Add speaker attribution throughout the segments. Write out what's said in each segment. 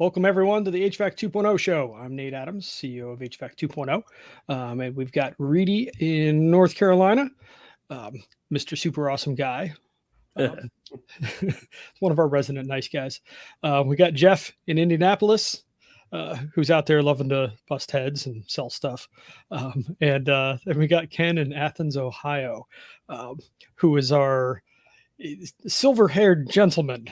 Speaker 1: Welcome everyone to the HVAC 2.0 show. I'm Nate Adams, CEO of HVAC 2.0. And we've got Reedy in North Carolina, Mr. Super Awesome Guy. One of our resident nice guys. We got Jeff in Indianapolis, who's out there loving to bust heads and sell stuff. And then we got Ken in Athens, Ohio, who is our silver-haired gentleman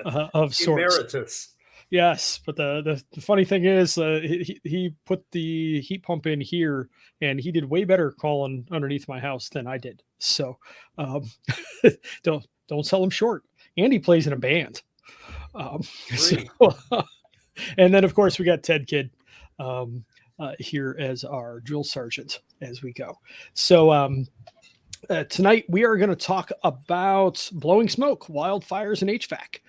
Speaker 1: of sorts.
Speaker 2: Emeritus.
Speaker 1: Yes, but the funny thing is, he put the heat pump in here, and he did way better calling underneath my house than I did. So don't sell him short. And he plays in a band. And then of course we got Ted Kidd here as our drill sergeant as we go. So tonight we are going to talk about blowing smoke, wildfires, and HVAC,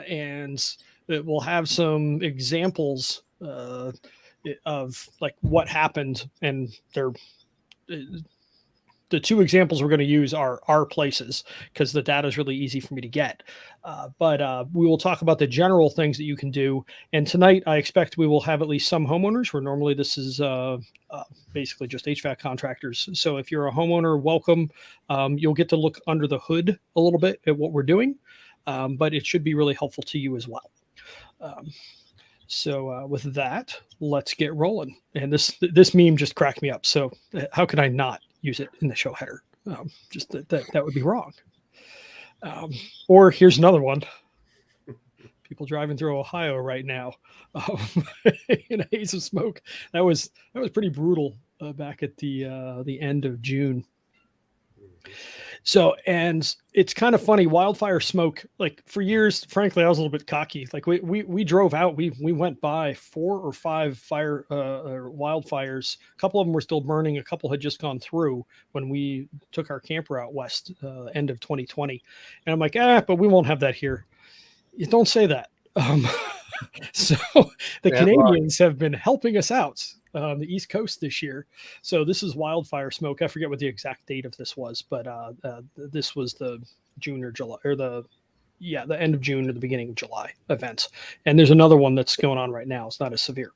Speaker 1: and we'll have some examples of like what happened, and they're the two examples we're going to use are our places because the data is really easy for me to get. But we will talk about the general things that you can do. And tonight, I expect we will have at least some homeowners, where normally this is basically just HVAC contractors. So if you're a homeowner, welcome. You'll get to look under the hood a little bit at what we're doing, but it should be really helpful to you as well. So with that, let's get rolling. And this meme just cracked me up. So how could I not use it in the show header? Just that would be wrong. Or here's another one. People driving through Ohio right now in a haze of smoke. That was pretty brutal back at the end of June. So, and it's kind of funny, wildfire smoke, like for years, frankly, I was a little bit cocky. Like we drove out, we went by 4 or 5 wildfires. A couple of them were still burning. A couple had just gone through when we took our camper out west, end of 2020. And I'm like, but we won't have that here. You don't say that. So the Canadians have been helping us out on the East Coast this year. So this is wildfire smoke. I forget what the exact date of this was, but this was the June or July, or the end of June or the beginning of July events. And there's another one that's going on right now. It's not as severe.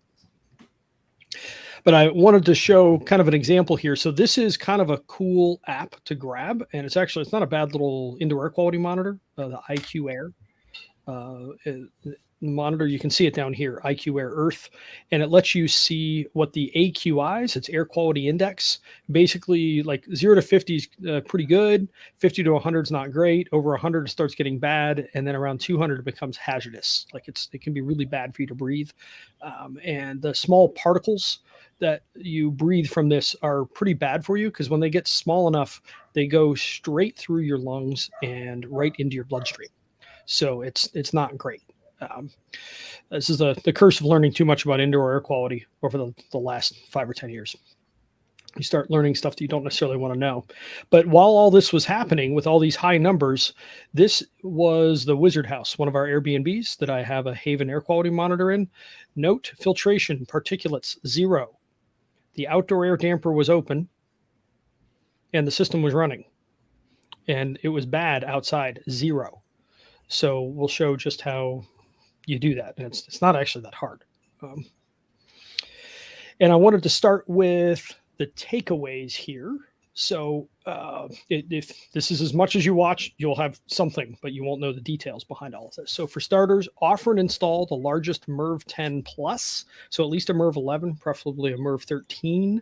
Speaker 1: But I wanted to show kind of an example here. So this is kind of a cool app to grab, and it's not a bad little indoor air quality monitor, the IQ Air. Monitor, you can see it down here, IQ Air Earth, and it lets you see what the AQIs, it's air quality index, basically like 0 to 50 is pretty good, 50 to 100 is not great, over 100 it starts getting bad, and then around 200 it becomes hazardous. Like it can be really bad for you to breathe, and the small particles that you breathe from this are pretty bad for you because when they get small enough, they go straight through your lungs and right into your bloodstream. So it's not great. This is the curse of learning too much about indoor air quality over the last 5 or 10 years. You start learning stuff that you don't necessarily want to know. But while all this was happening with all these high numbers, this was the Wizard House, one of our Airbnbs that I have a Haven air quality monitor in. Note, filtration, particulates, 0. The outdoor air damper was open and the system was running. And it was bad outside, 0. So we'll show just how you do that. And it's not actually that hard. And I wanted to start with the takeaways here. So if this is as much as you watch, you'll have something, but you won't know the details behind all of this. So for starters, offer and install the largest MERV 10 Plus. So at least a MERV 11, preferably a MERV 13.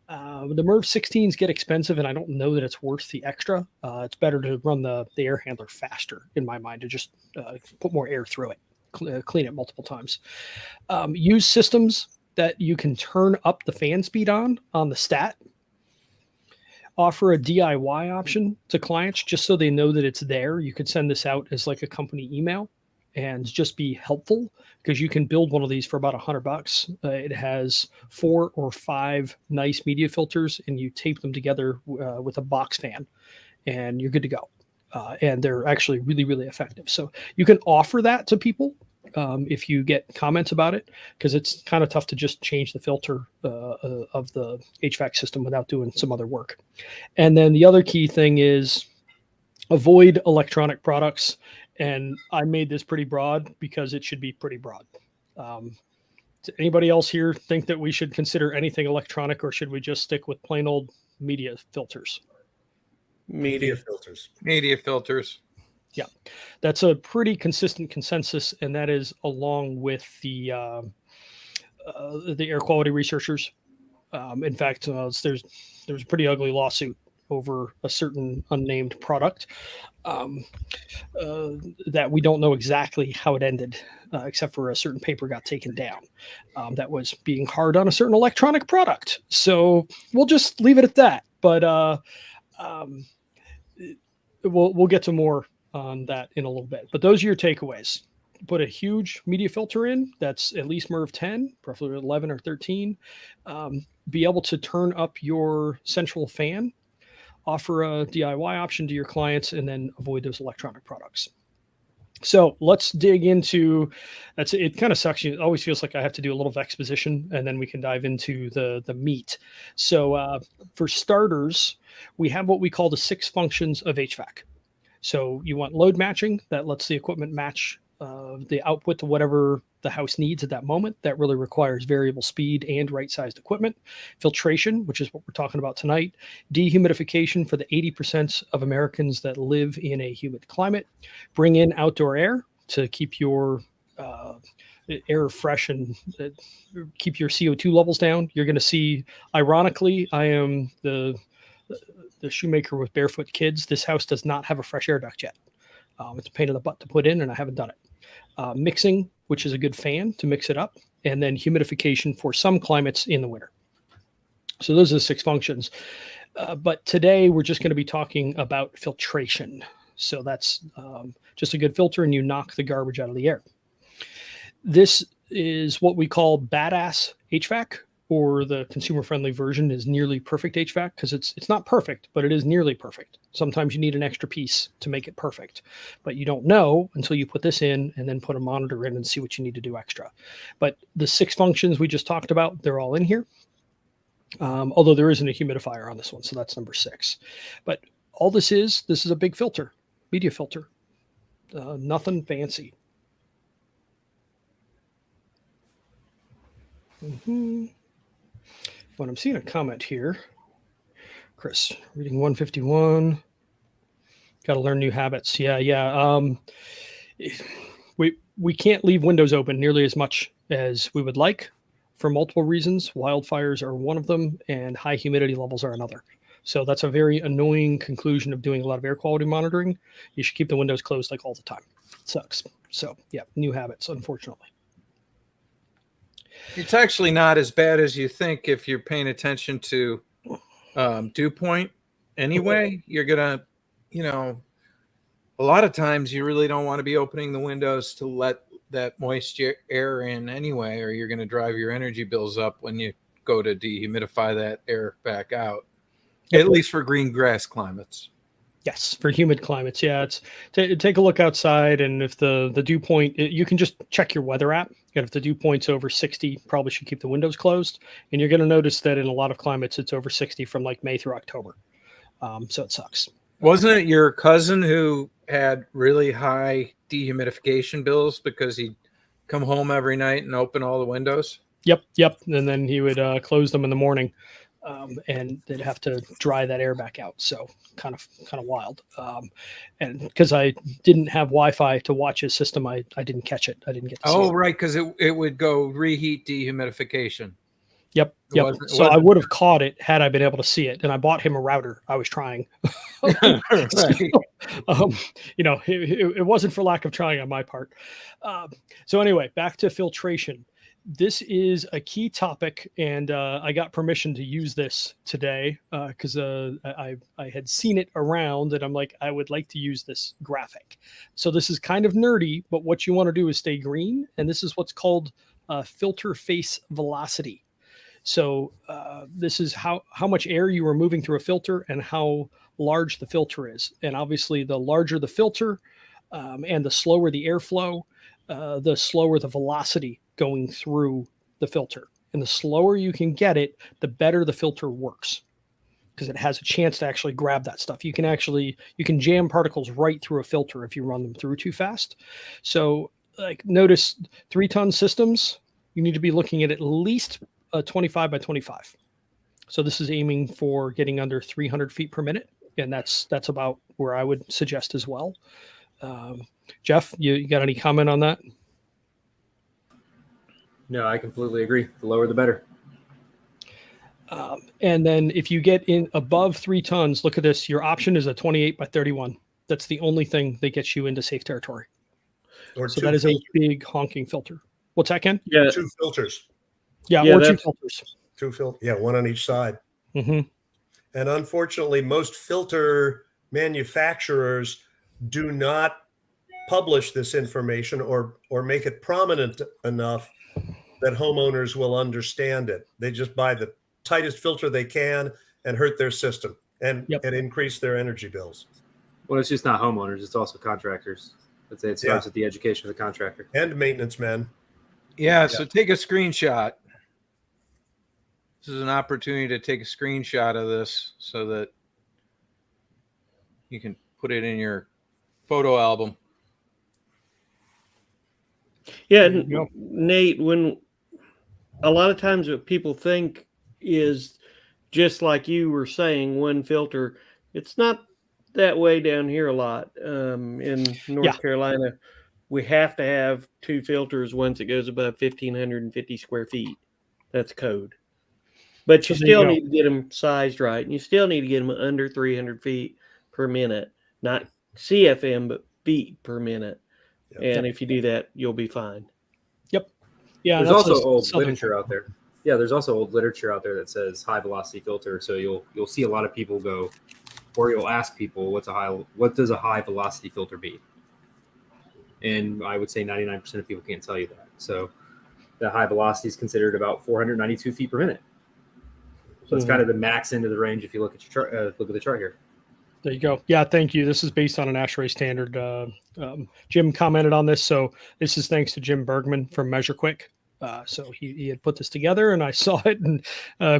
Speaker 1: The MERV 16s get expensive, and I don't know that it's worth the extra. It's better to run the air handler faster, in my mind, to just put more air through it, clean it multiple times. Use systems that you can turn up the fan speed on the stat. Offer a DIY option to clients just so they know that it's there. You could send this out as like a company email and just be helpful because you can build one of these for about $100. It has 4 or 5 nice media filters, and you tape them together with a box fan, and you're good to go. And they're actually really, really effective. So you can offer that to people if you get comments about it, because it's kind of tough to just change the filter of the HVAC system without doing some other work. And then the other key thing is avoid electronic products. And I made this pretty broad because it should be pretty broad. Does anybody else here think that we should consider anything electronic, or should we just stick with plain old media filters?
Speaker 2: Media filters.
Speaker 3: Media filters.
Speaker 1: Yeah, that's a pretty consistent consensus, and that is along with the air quality researchers. In fact, there's a pretty ugly lawsuit over a certain unnamed product that we don't know exactly how it ended, except for a certain paper got taken down that was being hard on a certain electronic product. So we'll just leave it at that. But we'll get to more on that in a little bit. But those are your takeaways. Put a huge media filter in that's at least MERV 10, preferably 11 or 13. Be able to turn up your central fan, offer a DIY option to your clients, and then avoid those electronic products. So let's dig into that's. It kind of sucks. It always feels like I have to do a little exposition, and then we can dive into the meat. So for starters, we have what we call the 6 functions of HVAC. So you want load matching that lets the equipment match the output to whatever the house needs at that moment. That really requires variable speed and right-sized equipment. Filtration, which is what we're talking about tonight. Dehumidification for the 80% of Americans that live in a humid climate. Bring in outdoor air to keep your air fresh and keep your CO2 levels down. You're going to see, ironically, I am the shoemaker with barefoot kids. This house does not have a fresh air duct yet. It's a pain in the butt to put in, and I haven't done it. Mixing, which is a good fan to mix it up, and then humidification for some climates in the winter. So those are the 6 functions. But today we're just going to be talking about filtration. So that's just a good filter, and you knock the garbage out of the air. This is what we call badass HVAC, or the consumer-friendly version is nearly perfect HVAC, because it's not perfect, but it is nearly perfect. Sometimes you need an extra piece to make it perfect, but you don't know until you put this in and then put a monitor in and see what you need to do extra. But the 6 functions we just talked about, they're all in here. Although there isn't a humidifier on this one, so that's number 6. But all this is a big filter, media filter, nothing fancy. But I'm seeing a comment here. Chris, reading 151. Got to learn new habits. Yeah. We can't leave windows open nearly as much as we would like for multiple reasons. Wildfires are one of them, and high humidity levels are another. So that's a very annoying conclusion of doing a lot of air quality monitoring. You should keep the windows closed like all the time. It sucks. So yeah, new habits, unfortunately.
Speaker 3: It's actually not as bad as you think if you're paying attention to dew point. Anyway, you're going to, a lot of times you really don't want to be opening the windows to let that moist air in anyway, or you're going to drive your energy bills up when you go to dehumidify that air back out, at least for green grass climates.
Speaker 1: Yes, for humid climates. Yeah, it's take a look outside, and if the dew point, you can just check your weather app. And if the dew point's over 60, probably should keep the windows closed. And you're going to notice that in a lot of climates, it's over 60 from like May through October. So it sucks.
Speaker 3: Wasn't it your cousin who had really high dehumidification bills because he'd come home every night and open all the windows?
Speaker 1: Yep. And then he would close them in the morning. And they'd have to dry that air back out. So kind of wild. And because I didn't have Wi-Fi to watch his system, I didn't catch it. I didn't get to see it.
Speaker 3: Right, because it would go reheat dehumidification.
Speaker 1: Yep. So I would have caught it had I been able to see it. And I bought him a router. I was trying.
Speaker 3: Right.
Speaker 1: So, it wasn't for lack of trying on my part. So anyway, back to filtration. This is a key topic, and I got permission to use this today because I had seen it around, and I'm like, I would like to use this graphic. So this is kind of nerdy, but what you want to do is stay green, and this is what's called filter face velocity. So this is how much air you are moving through a filter and how large the filter is. And obviously, the larger the filter and the slower the airflow, the slower the velocity going through the filter. And the slower you can get it, the better the filter works, because it has a chance to actually grab that stuff. You can jam particles right through a filter if you run them through too fast. So like notice 3-ton systems, you need to be looking at least a 25 by 25. So this is aiming for getting under 300 feet per minute. And that's about where I would suggest as well. Jeff, you got any comment on that?
Speaker 4: No, I completely agree. The lower, the better.
Speaker 1: And then if you get in above 3 tons, look at this. Your option is a 28 by 31. That's the only thing that gets you into safe territory.
Speaker 2: Or
Speaker 1: So
Speaker 2: two
Speaker 1: that is a
Speaker 2: filters.
Speaker 1: big honking filter. What's that, Ken?
Speaker 5: Yeah,
Speaker 2: 2 filters.
Speaker 1: Yeah,
Speaker 5: Yeah,
Speaker 1: or 2
Speaker 5: that's-
Speaker 1: filters.
Speaker 2: 2 filters. Yeah, one on each side.
Speaker 1: Mm-hmm.
Speaker 2: And unfortunately, most filter manufacturers do not publish this information or make it prominent enough that homeowners will understand it. They just buy the tightest filter they can and hurt their system and increase their energy bills.
Speaker 4: Well, it's just not homeowners; it's also contractors. I'd say it starts with the education of the contractor
Speaker 2: and maintenance men.
Speaker 3: Yeah, so take a screenshot. This is an opportunity to take a screenshot of this so that you can put it in your photo album.
Speaker 5: Yeah,
Speaker 1: There you go.
Speaker 5: Nate, when a lot of times what people think is just like you were saying, one filter. It's not that way down here a lot. In North Carolina, we have to have 2 filters once it goes above 1,550 square feet. That's code. But
Speaker 1: So
Speaker 5: you
Speaker 1: there you
Speaker 5: still
Speaker 1: go.
Speaker 5: need to get them sized right, and you still need to get them under 300 feet per minute, not CFM, but feet per minute.
Speaker 2: Yep.
Speaker 5: And if you do that, you'll be fine.
Speaker 1: Yeah,
Speaker 4: There's
Speaker 1: that's
Speaker 4: also
Speaker 1: a
Speaker 4: old
Speaker 1: southern
Speaker 4: literature
Speaker 1: thing.
Speaker 4: out there. Yeah, there's also old literature out there that says high velocity filter. So you'll see a lot of people go, or you'll ask people, what does a high velocity filter be? And I would say 99% of people can't tell you that. So the high velocity is considered about 492 feet per minute. So it's kind of the max into the range if you look at your chart. Look at the chart here.
Speaker 1: There you go. Yeah, thank you. This is based on an ASHRAE standard. Jim commented on this, so this is thanks to Jim Bergman from MeasureQuick. So he had put this together, and I saw it, and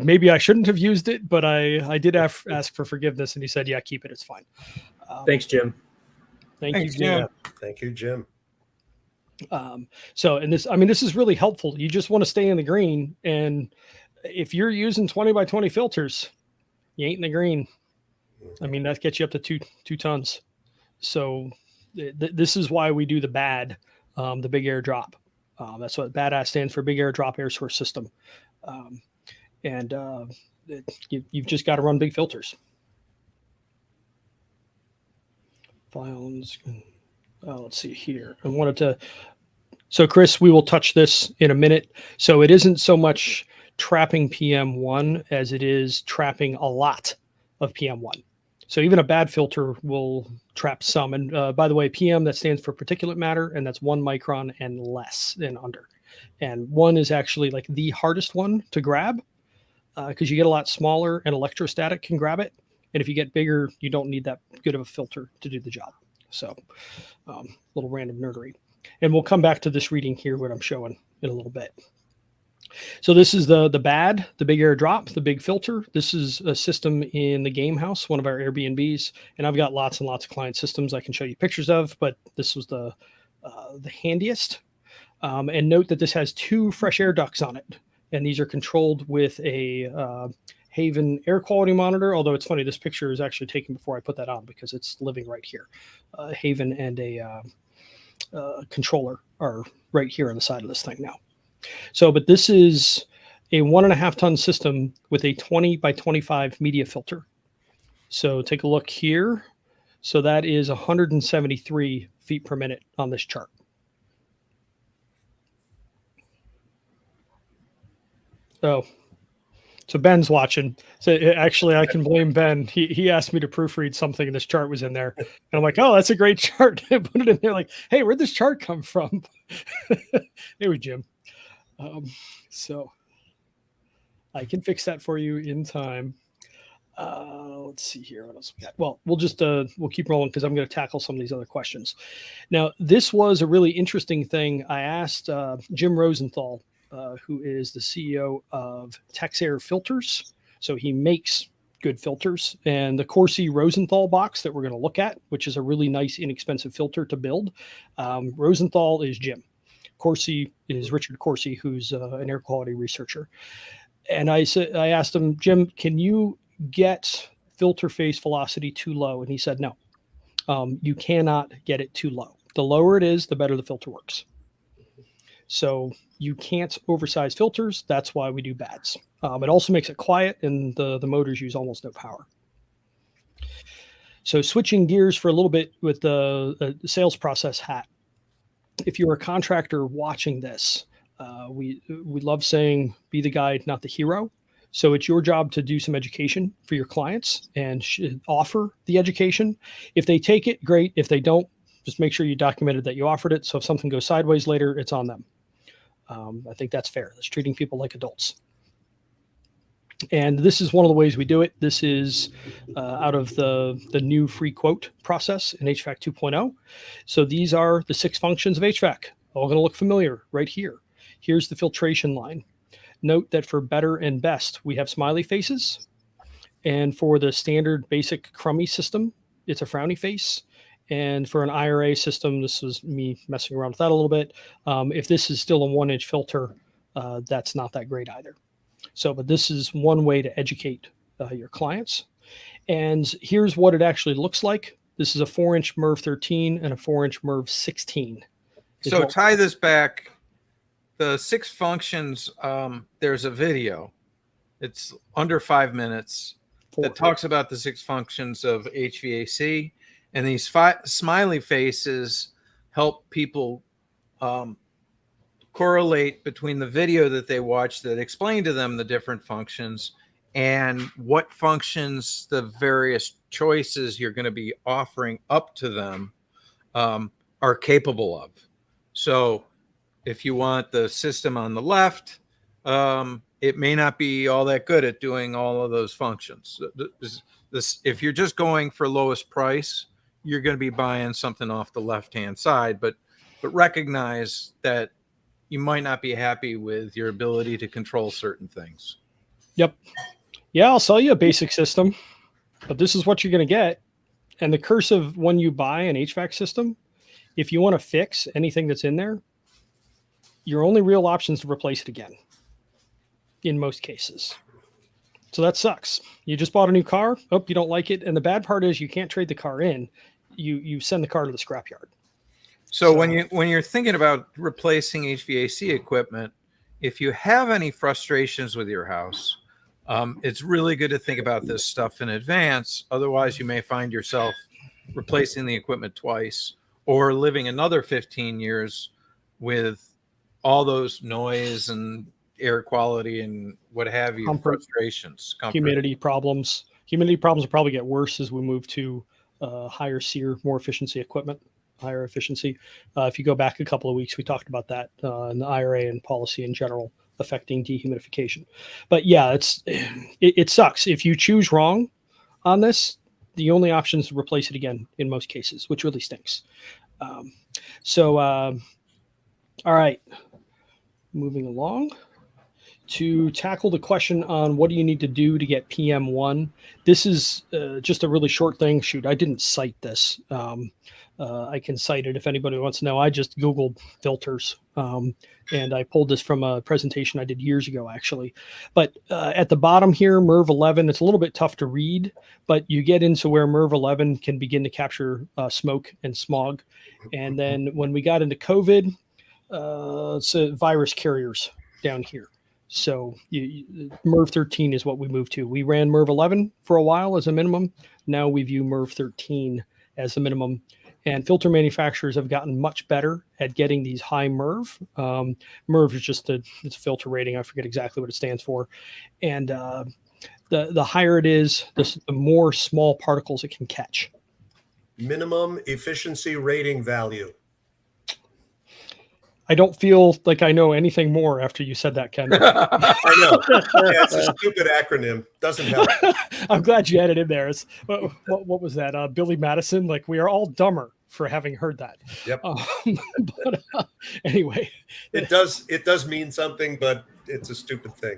Speaker 1: maybe I shouldn't have used it, but I did ask for forgiveness, and he said, "Yeah, keep it. It's fine."
Speaker 4: Thanks, Jim.
Speaker 1: Thank
Speaker 3: Thanks,
Speaker 1: you,
Speaker 3: Jim.
Speaker 1: Jim.
Speaker 2: Thank you, Jim.
Speaker 1: So, and this is really helpful. You just want to stay in the green, and if you're using 20 by 20 filters, you ain't in the green. I mean, that gets you up to two tons. So this is why we do the BAD, the big air drop. That's what BADAS stands for, big air drop air source system. You've just got to run big filters. Files. Let's see here. I wanted to. So Chris, we will touch this in a minute. So it isn't so much trapping PM1 as it is trapping a lot of PM1. So even a bad filter will trap some. And by the way, PM, that stands for particulate matter, and that's 1 micron and less than under. And 1 is actually like the hardest one to grab because you get a lot smaller and electrostatic can grab it. And if you get bigger, you don't need that good of a filter to do the job. So little random nerdery. And we'll come back to this reading here, what I'm showing in a little bit. So this is the BAD, the big air drop, the big filter. This is a system in the Game House, one of our Airbnbs. And I've got lots and lots of client systems I can show you pictures of, but this was the handiest. And note that this has 2 fresh air ducts on it. And these are controlled with a Haven air quality monitor. Although it's funny, this picture is actually taken before I put that on because it's living right here. Haven and a controller are right here on the side of this thing now. So, but this is a 1.5 ton system with a 20 by 25 media filter. So take a look here. So that is 173 feet per minute on this chart. Oh, so Ben's watching. So actually, I can blame Ben. He asked me to proofread something, and this chart was in there. And I'm like, oh, that's a great chart. I put it in there like, hey, where'd this chart come from? It was Jim. So I can fix that for you in time. Let's see here. What else we got? Well, we'll keep rolling because I'm going to tackle some of these other questions. Now, this was a really interesting thing. I asked Jim Rosenthal, who is the CEO of Texair Filters. So he makes good filters. And the Corsi Rosenthal box that we're going to look at, which is a really nice, inexpensive filter to build. Rosenthal is Jim. Corsi is Richard Corsi, who's an air quality researcher. And I asked him, Jim, can you get filter face velocity too low? And he said, no, you cannot get it too low. The lower it is, the better the filter works. So you can't oversize filters. That's why we do BADs. It also makes it quiet, and the motors use almost no power. So switching gears for a little bit with the sales process hat. If you're a contractor watching this, we love saying, be the guide, not the hero. So it's your job to do some education for your clients and offer the education. If they take it, great. If they don't, just make sure you documented that you offered it. So if something goes sideways later, it's on them. I think that's fair. That's treating people like adults. And this is one of the ways we do it. This is out of the new free quote process in HVAC 2.0. So these are the 6 functions of HVAC. All going to look familiar right here. Here's the filtration line. Note that for better and best, we have smiley faces. And for the standard basic crummy system, it's a frowny face. And for an IRA system, this was me messing around with that a little bit. If this is still a 1-inch filter, that's not that great either. So, but this is one way to educate your clients. And here's what it actually looks like. This is a 4-inch MERV 13 and a 4-inch MERV 16.
Speaker 3: So tie this back. The 6 functions, there's a video. It's under 5 minutes that talks about the 6 functions of HVAC. And these smiley faces help people correlate between the video that they watch that explain to them the different functions and what functions the various choices you're going to be offering up to them are capable of. So if you want the system on the left, it may not be all that good at doing all of those functions. If you're just going for lowest price, you're going to be buying something off the left-hand side, but recognize that you might not be happy with your ability to control certain things.
Speaker 1: Yep. Yeah, I'll sell you a basic system, but this is what you're going to get. And the curse of when you buy an HVAC system, if you want to fix anything that's in there, your only real option is to replace it again in most cases. So that sucks. You just bought a new car. Oh, you don't like it. And the bad part is you can't trade the car in. You send the car to the scrapyard.
Speaker 3: So when you're thinking about replacing HVAC equipment, if you have any frustrations with your house, it's really good to think about this stuff in advance. Otherwise, you may find yourself replacing the equipment twice or living another 15 years with all those noise and air quality and what have you, frustrations,
Speaker 1: humidity problems. Humidity problems will probably get worse as we move to higher SEER, more efficiency equipment, higher efficiency. If you go back a couple of weeks, we talked about that in the IRA and policy in general affecting dehumidification. But yeah, it sucks. If you choose wrong on this, the only option is to replace it again in most cases, which really stinks. All right, moving along. To tackle the question on what do you need to do to get PM1, this is just a really short thing. Shoot, I didn't cite this. I can cite it if anybody wants to know. I just Googled filters, and I pulled this from a presentation I did years ago, actually. But at the bottom here, MERV 11, it's a little bit tough to read, but you get into where MERV 11 can begin to capture smoke and smog. And then when we got into COVID, it's virus carriers down here. So MERV 13 is what we moved to. We ran MERV 11 for a while as a minimum. Now we view MERV 13 as the minimum. And filter manufacturers have gotten much better at getting these high MERV. MERV is just it's a filter rating. I forget exactly what it stands for. And the higher it is, the more small particles it can catch.
Speaker 2: Minimum efficiency rating value.
Speaker 1: I don't feel like I know anything more after you said that, Ken.
Speaker 2: I know. Yeah, it's a stupid acronym. Doesn't help.
Speaker 1: I'm glad you added in there. What was that? Billy Madison? Like, we are all dumber for having heard that.
Speaker 2: Yep.
Speaker 1: But anyway.
Speaker 2: It does mean something, but it's a stupid thing.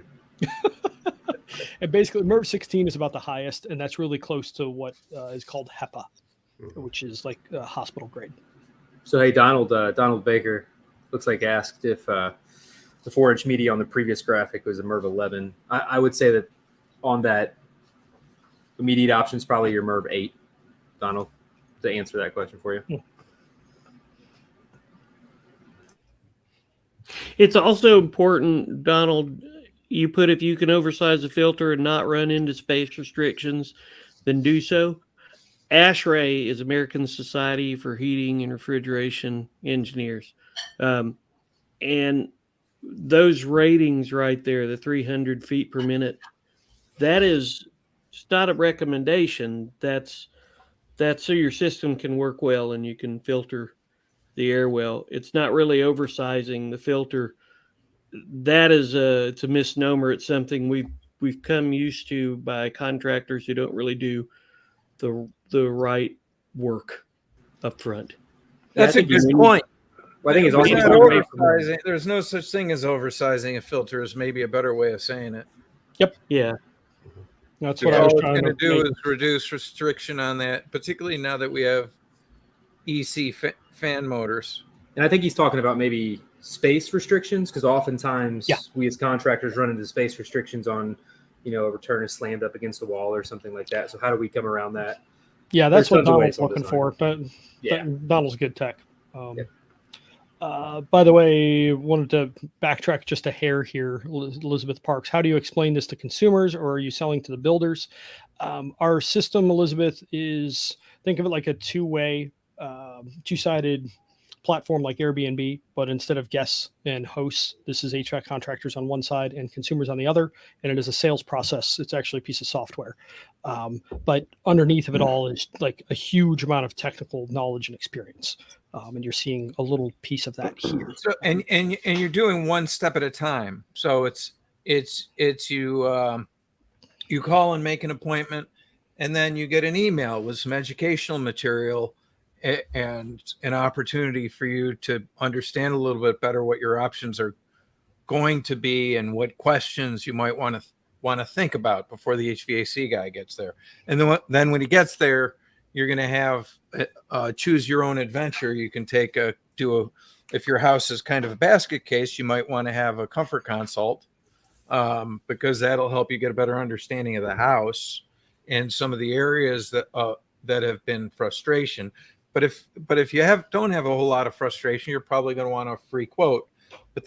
Speaker 1: And basically, MERV 16 is about the highest, and that's really close to what is called HEPA, which is like hospital grade.
Speaker 4: So hey, Donald Baker looks like asked if the 4-inch media on the previous graphic was a MERV 11. I would say that on that immediate option is probably your MERV 8, Donald, to answer that question for you.
Speaker 5: It's also important, Donald, you put if you can oversize the filter and not run into space restrictions, then do so. ASHRAE is American Society for Heating and Refrigeration Engineers. And those ratings right there, the 300 feet per minute, it's not a recommendation. That's so your system can work well and you can filter the air well. It's not really oversizing the filter. It's a misnomer. It's something we've come used to by contractors who don't really do the right work up front.
Speaker 3: That's a good point.
Speaker 4: Well, I think it's also
Speaker 3: It's not oversizing. There's no such thing as oversizing a filter is maybe a better way of saying it.
Speaker 1: Yep.
Speaker 5: Yeah.
Speaker 1: That's what I was
Speaker 3: All it's
Speaker 1: trying
Speaker 3: going to
Speaker 1: to
Speaker 3: do
Speaker 1: make.
Speaker 3: is reduce restriction on that, particularly now that we have EC fan motors.
Speaker 4: And I think he's talking about maybe space restrictions, because oftentimes we as contractors run into space restrictions on, a return is slammed up against the wall or something like that. So how do we come around that?
Speaker 1: Yeah, that's what
Speaker 4: There's tons of
Speaker 1: Donald's
Speaker 4: ways on
Speaker 1: looking
Speaker 4: design.
Speaker 1: for. Donald's good tech. By the way, wanted to backtrack just a hair here, Elizabeth Parks. How do you explain this to consumers, or are you selling to the builders? Our system, Elizabeth, think of it like a two-sided platform like Airbnb, but instead of guests and hosts, this is HVAC contractors on one side and consumers on the other, and it is a sales process. It's actually a piece of software. But underneath of it all is like a huge amount of technical knowledge and experience. And you're seeing a little piece of that here.
Speaker 3: So, and you're doing one step at a time. So it's you call and make an appointment, and then you get an email with some educational material and an opportunity for you to understand a little bit better what your options are going to be and what questions you might want to think about before the HVAC guy gets there. And then when he gets there, you're going to have choose your own adventure. You can if your house is kind of a basket case, you might want to have a comfort consult because that'll help you get a better understanding of the house and some of the areas that have been frustration. But if you don't have a whole lot of frustration, you're probably going to want a free quote. But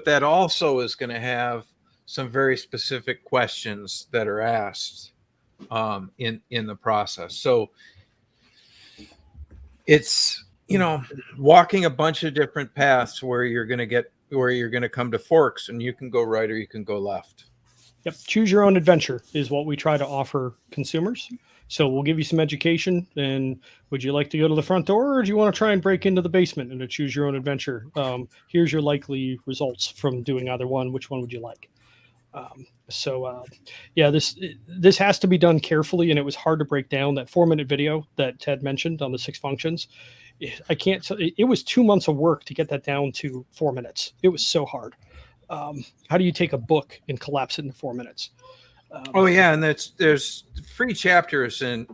Speaker 3: that also is going to have some very specific questions that are asked in the process. So it's walking a bunch of different paths where you're going to come to forks, and you can go right or you can go left.
Speaker 1: Yep. Choose your own adventure is what we try to offer consumers. So we'll give you some education. And would you like to go to the front door, or do you want to try and break into the basement and to choose your own adventure? Here's your likely results from doing either one. Which one would you like? This has to be done carefully, and it was hard to break down that 4-minute video that Ted mentioned on the 6 functions. It was 2 months of work to get that down to 4 minutes. It was so hard. How do you take a book and collapse it into 4 minutes?
Speaker 3: And there's free chapters, and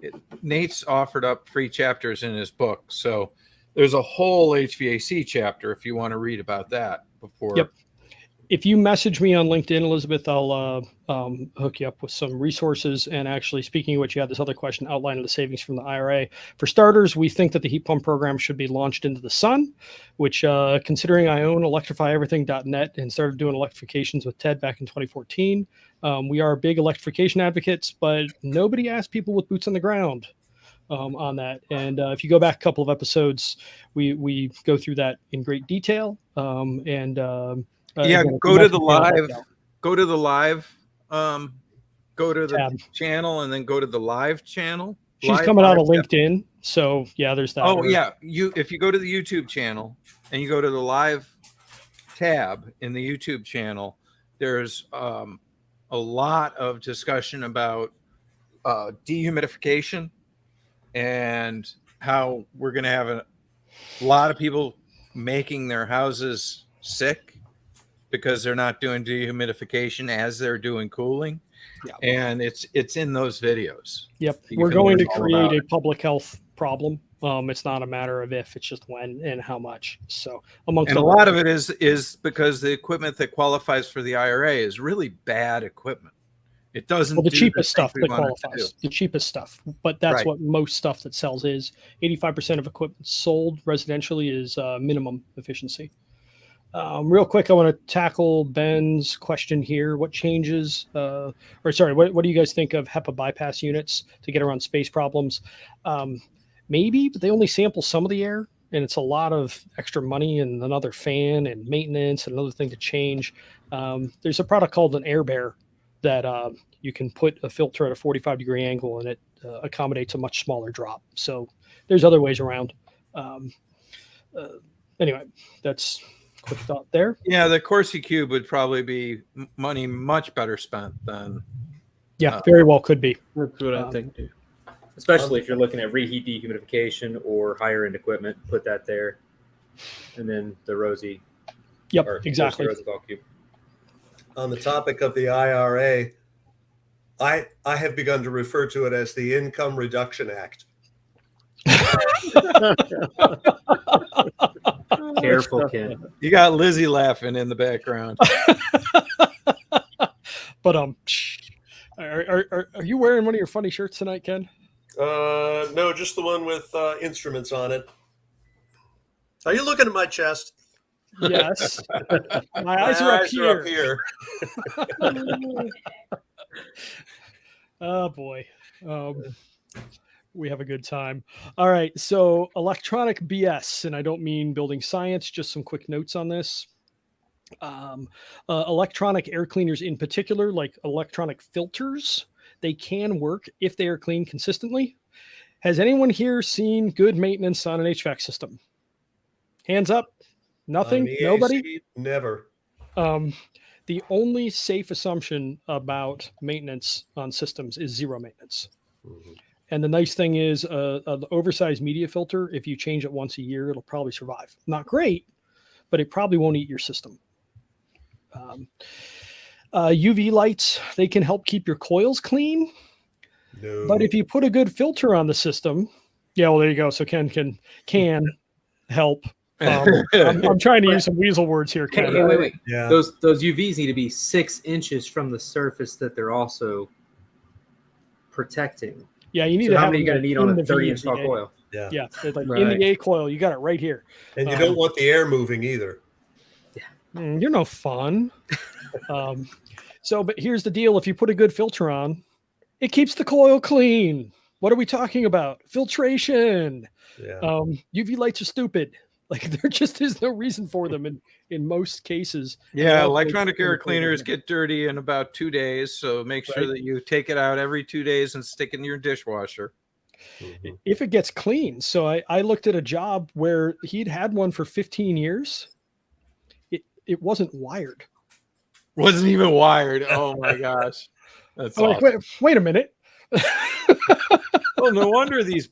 Speaker 3: Nate's offered up free chapters in his book. So there's a whole HVAC chapter if you want to read about that before.
Speaker 1: Yep. If you message me on LinkedIn, Elizabeth, I'll hook you up with some resources. And actually, speaking of which, you had this other question outlining the savings from the IRA. For starters, we think that the heat pump program should be launched into the sun, which considering I own electrifyeverything.net and started doing electrifications with Ted back in 2014, we are big electrification advocates, but nobody asked people with boots on the ground on that. And if you go back a couple of episodes, we go through that in great detail. Go to the
Speaker 3: channel and then go to the live channel.
Speaker 1: She's coming out of LinkedIn. So yeah, there's that.
Speaker 3: If you go to the YouTube channel and you go to the live tab in the YouTube channel, there's a lot of discussion about dehumidification and how we're going to have a lot of people making their houses sick because they're not doing dehumidification as they're doing cooling.
Speaker 1: Yeah.
Speaker 3: And it's in those videos.
Speaker 1: Yep.
Speaker 3: You
Speaker 1: We're
Speaker 3: can
Speaker 1: going
Speaker 3: learn
Speaker 1: to
Speaker 3: all
Speaker 1: create
Speaker 3: about
Speaker 1: a
Speaker 3: it.
Speaker 1: public health problem. It's not a matter of if, it's just when and how much. So amongst
Speaker 3: And a
Speaker 1: other
Speaker 3: lot of
Speaker 1: things.
Speaker 3: it is because the equipment that qualifies for the IRA is really bad equipment. It doesn't
Speaker 1: Well, the
Speaker 3: do
Speaker 1: cheapest
Speaker 3: things
Speaker 1: stuff
Speaker 3: we
Speaker 1: that
Speaker 3: want it to do.
Speaker 1: qualifies, the cheapest stuff. But that's
Speaker 3: Right.
Speaker 1: what most stuff that sells is. 85% of equipment sold residentially is minimum efficiency. Real quick, I want to tackle Ben's question here. What changes, what do you guys think of HEPA bypass units to get around space problems? Maybe, but they only sample some of the air, and it's a lot of extra money and another fan and maintenance and another thing to change. There's a product called an Air Bear that you can put a filter at a 45-degree angle, and it accommodates a much smaller drop. So there's other ways around. Anyway, that's quick thought there.
Speaker 3: Yeah, the Corsi Cube would probably be money much better spent than.
Speaker 1: Yeah, very well could be.
Speaker 5: That's what I think too.
Speaker 4: Especially if you're looking at reheat dehumidification or higher end equipment, put that there. And then the Rosie.
Speaker 1: Yep,
Speaker 4: or
Speaker 1: exactly.
Speaker 4: Roosevelt Cube.
Speaker 2: On the topic of the IRA, I have begun to refer to it as the Income Reduction Act.
Speaker 4: Careful, Ken.
Speaker 3: You got Lizzie laughing in the background.
Speaker 1: But are you wearing one of your funny shirts tonight, Ken?
Speaker 2: No, just the one with instruments on it. Are you looking at my chest?
Speaker 1: Yes. My
Speaker 2: My
Speaker 1: eyes are up
Speaker 2: eyes are
Speaker 1: here.
Speaker 2: up here.
Speaker 1: Oh boy. We have a good time. All right. So electronic BS, and I don't mean building science, just some quick notes on this. Electronic air cleaners in particular, like electronic filters, they can work if they are cleaned consistently. Has anyone here seen good maintenance on an HVAC system? Hands up. Nothing?
Speaker 2: On the
Speaker 1: Nobody?
Speaker 2: AC, never.
Speaker 1: The only safe assumption about maintenance on systems is zero maintenance.
Speaker 2: Mhm.
Speaker 1: And the nice thing is an oversized media filter, if you change it once a year, it'll probably survive. Not great, but it probably won't eat your system. UV lights, they can help keep your coils clean.
Speaker 2: No.
Speaker 1: But if you put a good filter on the system, yeah, well, there you go. So Ken can help. I'm trying to use some weasel words here, Ken.
Speaker 4: Hey, wait.
Speaker 2: Yeah.
Speaker 4: Those UVs need to be 6 inches from the surface that they're also protecting.
Speaker 1: Yeah, you need
Speaker 4: So
Speaker 1: to
Speaker 4: how
Speaker 1: have
Speaker 4: many are you
Speaker 1: them
Speaker 4: going to need
Speaker 1: in
Speaker 4: on a
Speaker 1: the
Speaker 4: 30-inch tall
Speaker 1: VA.
Speaker 4: coil?
Speaker 2: Yeah.
Speaker 1: Yeah, it's like in
Speaker 5: Right.
Speaker 1: the A coil, you got it right here.
Speaker 2: And you don't want the air moving either.
Speaker 1: You're no fun. But here's the deal. If you put a good filter on, it keeps the coil clean. What are we talking about? Filtration.
Speaker 2: Yeah.
Speaker 1: UV lights are stupid. Like there just is no reason for them in most cases.
Speaker 3: Yeah,
Speaker 1: Also,
Speaker 3: electronic air
Speaker 1: it's really
Speaker 3: cleaners
Speaker 1: cool.
Speaker 3: get dirty in about 2 days. So make sure
Speaker 1: Right.
Speaker 3: that you take it out every 2 days and stick it in your dishwasher.
Speaker 2: Mhm.
Speaker 1: If it gets clean. So I looked at a job where he'd had one for 15 years. It wasn't wired.
Speaker 3: Wasn't even wired. Oh my gosh. That's
Speaker 1: I'm
Speaker 3: awesome.
Speaker 1: like, wait a minute.
Speaker 3: Oh, no wonder these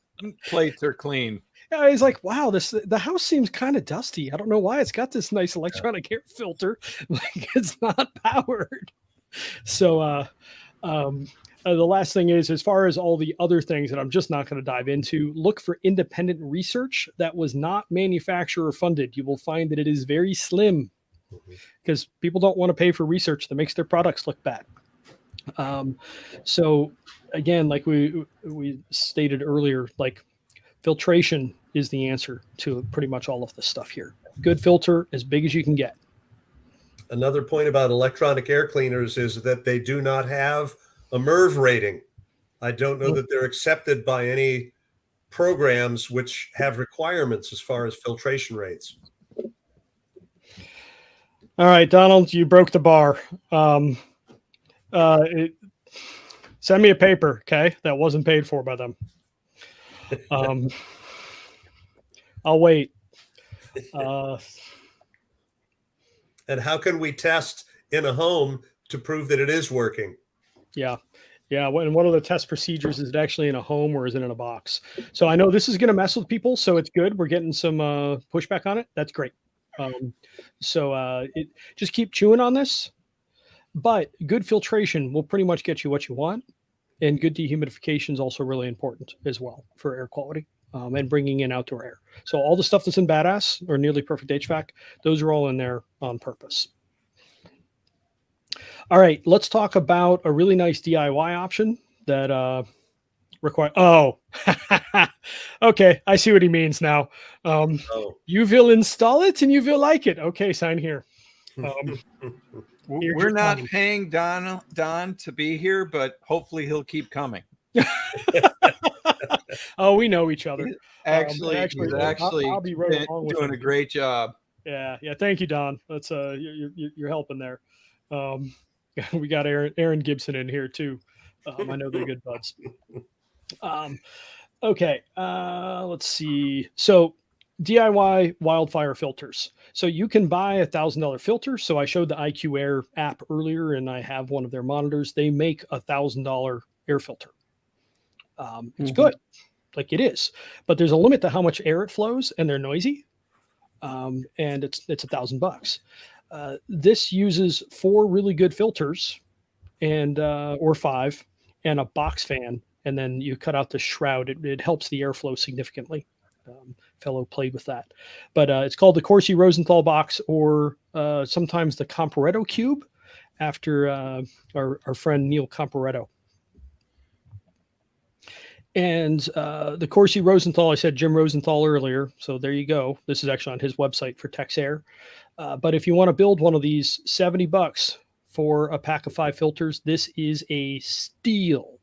Speaker 3: plates are clean.
Speaker 1: Yeah, he's like, wow, the house seems kind of dusty. I don't know why it's got this nice electronic air filter. Like it's not powered. So the last thing is, as far as all the other things that I'm just not going to dive into, look for independent research that was not manufacturer funded. You will find that it is very slim because people don't want to pay for research that makes their products look bad. So again, like we stated earlier, like filtration is the answer to pretty much all of this stuff here. Good filter, as big as you can get.
Speaker 2: Another point about electronic air cleaners is that they do not have a MERV rating. I don't know that they're accepted by any programs which have requirements as far as filtration rates.
Speaker 1: All right, Donald, you broke the bar. Send me a paper, okay? That wasn't paid for by them. I'll wait.
Speaker 2: And how can we test in a home to prove that it is working?
Speaker 1: Yeah. And what are the test procedures? Is it actually in a home or is it in a box? So I know this is going to mess with people, so it's good. We're getting some pushback on it. That's great. Just keep chewing on this. But good filtration will pretty much get you what you want. And good dehumidification is also really important as well for air quality and bringing in outdoor air. So all the stuff that's in Badass or nearly perfect HVAC, those are all in there on purpose. All right, let's talk about a really nice DIY option that require. Oh, okay. I see what he means now. You will install it and you will like it. Okay, sign here.
Speaker 3: We're not paying Don to be here, but hopefully he'll keep coming.
Speaker 1: Oh, we know each other.
Speaker 3: He's actually
Speaker 1: I'll be right along with
Speaker 3: doing
Speaker 1: him.
Speaker 3: A great job.
Speaker 1: Yeah. Thank you, Don. That's you're helping there. We got Aaron Gibson in here too. I know they're good buds. Okay. Let's see. So DIY wildfire filters. So you can buy $1,000 filter. So I showed the IQ Air app earlier, and I have one of their monitors. They make $1,000 air filter. It's good, like it is, but there's a limit to how much air it flows, and they're noisy. And it's $1,000. This uses 4 really good filters, and or 5, and a box fan, and then you cut out the shroud. It helps the airflow significantly. Fellow played with that, but it's called the Corsi Rosenthal box, or sometimes the Comparetto cube, after our friend Neil Comparetto. And the Corsi Rosenthal, I said Jim Rosenthal earlier, so there you go. This is actually on his website for Texair. But if you want to build one of these, $70 for a pack of 5 filters, this is a steal.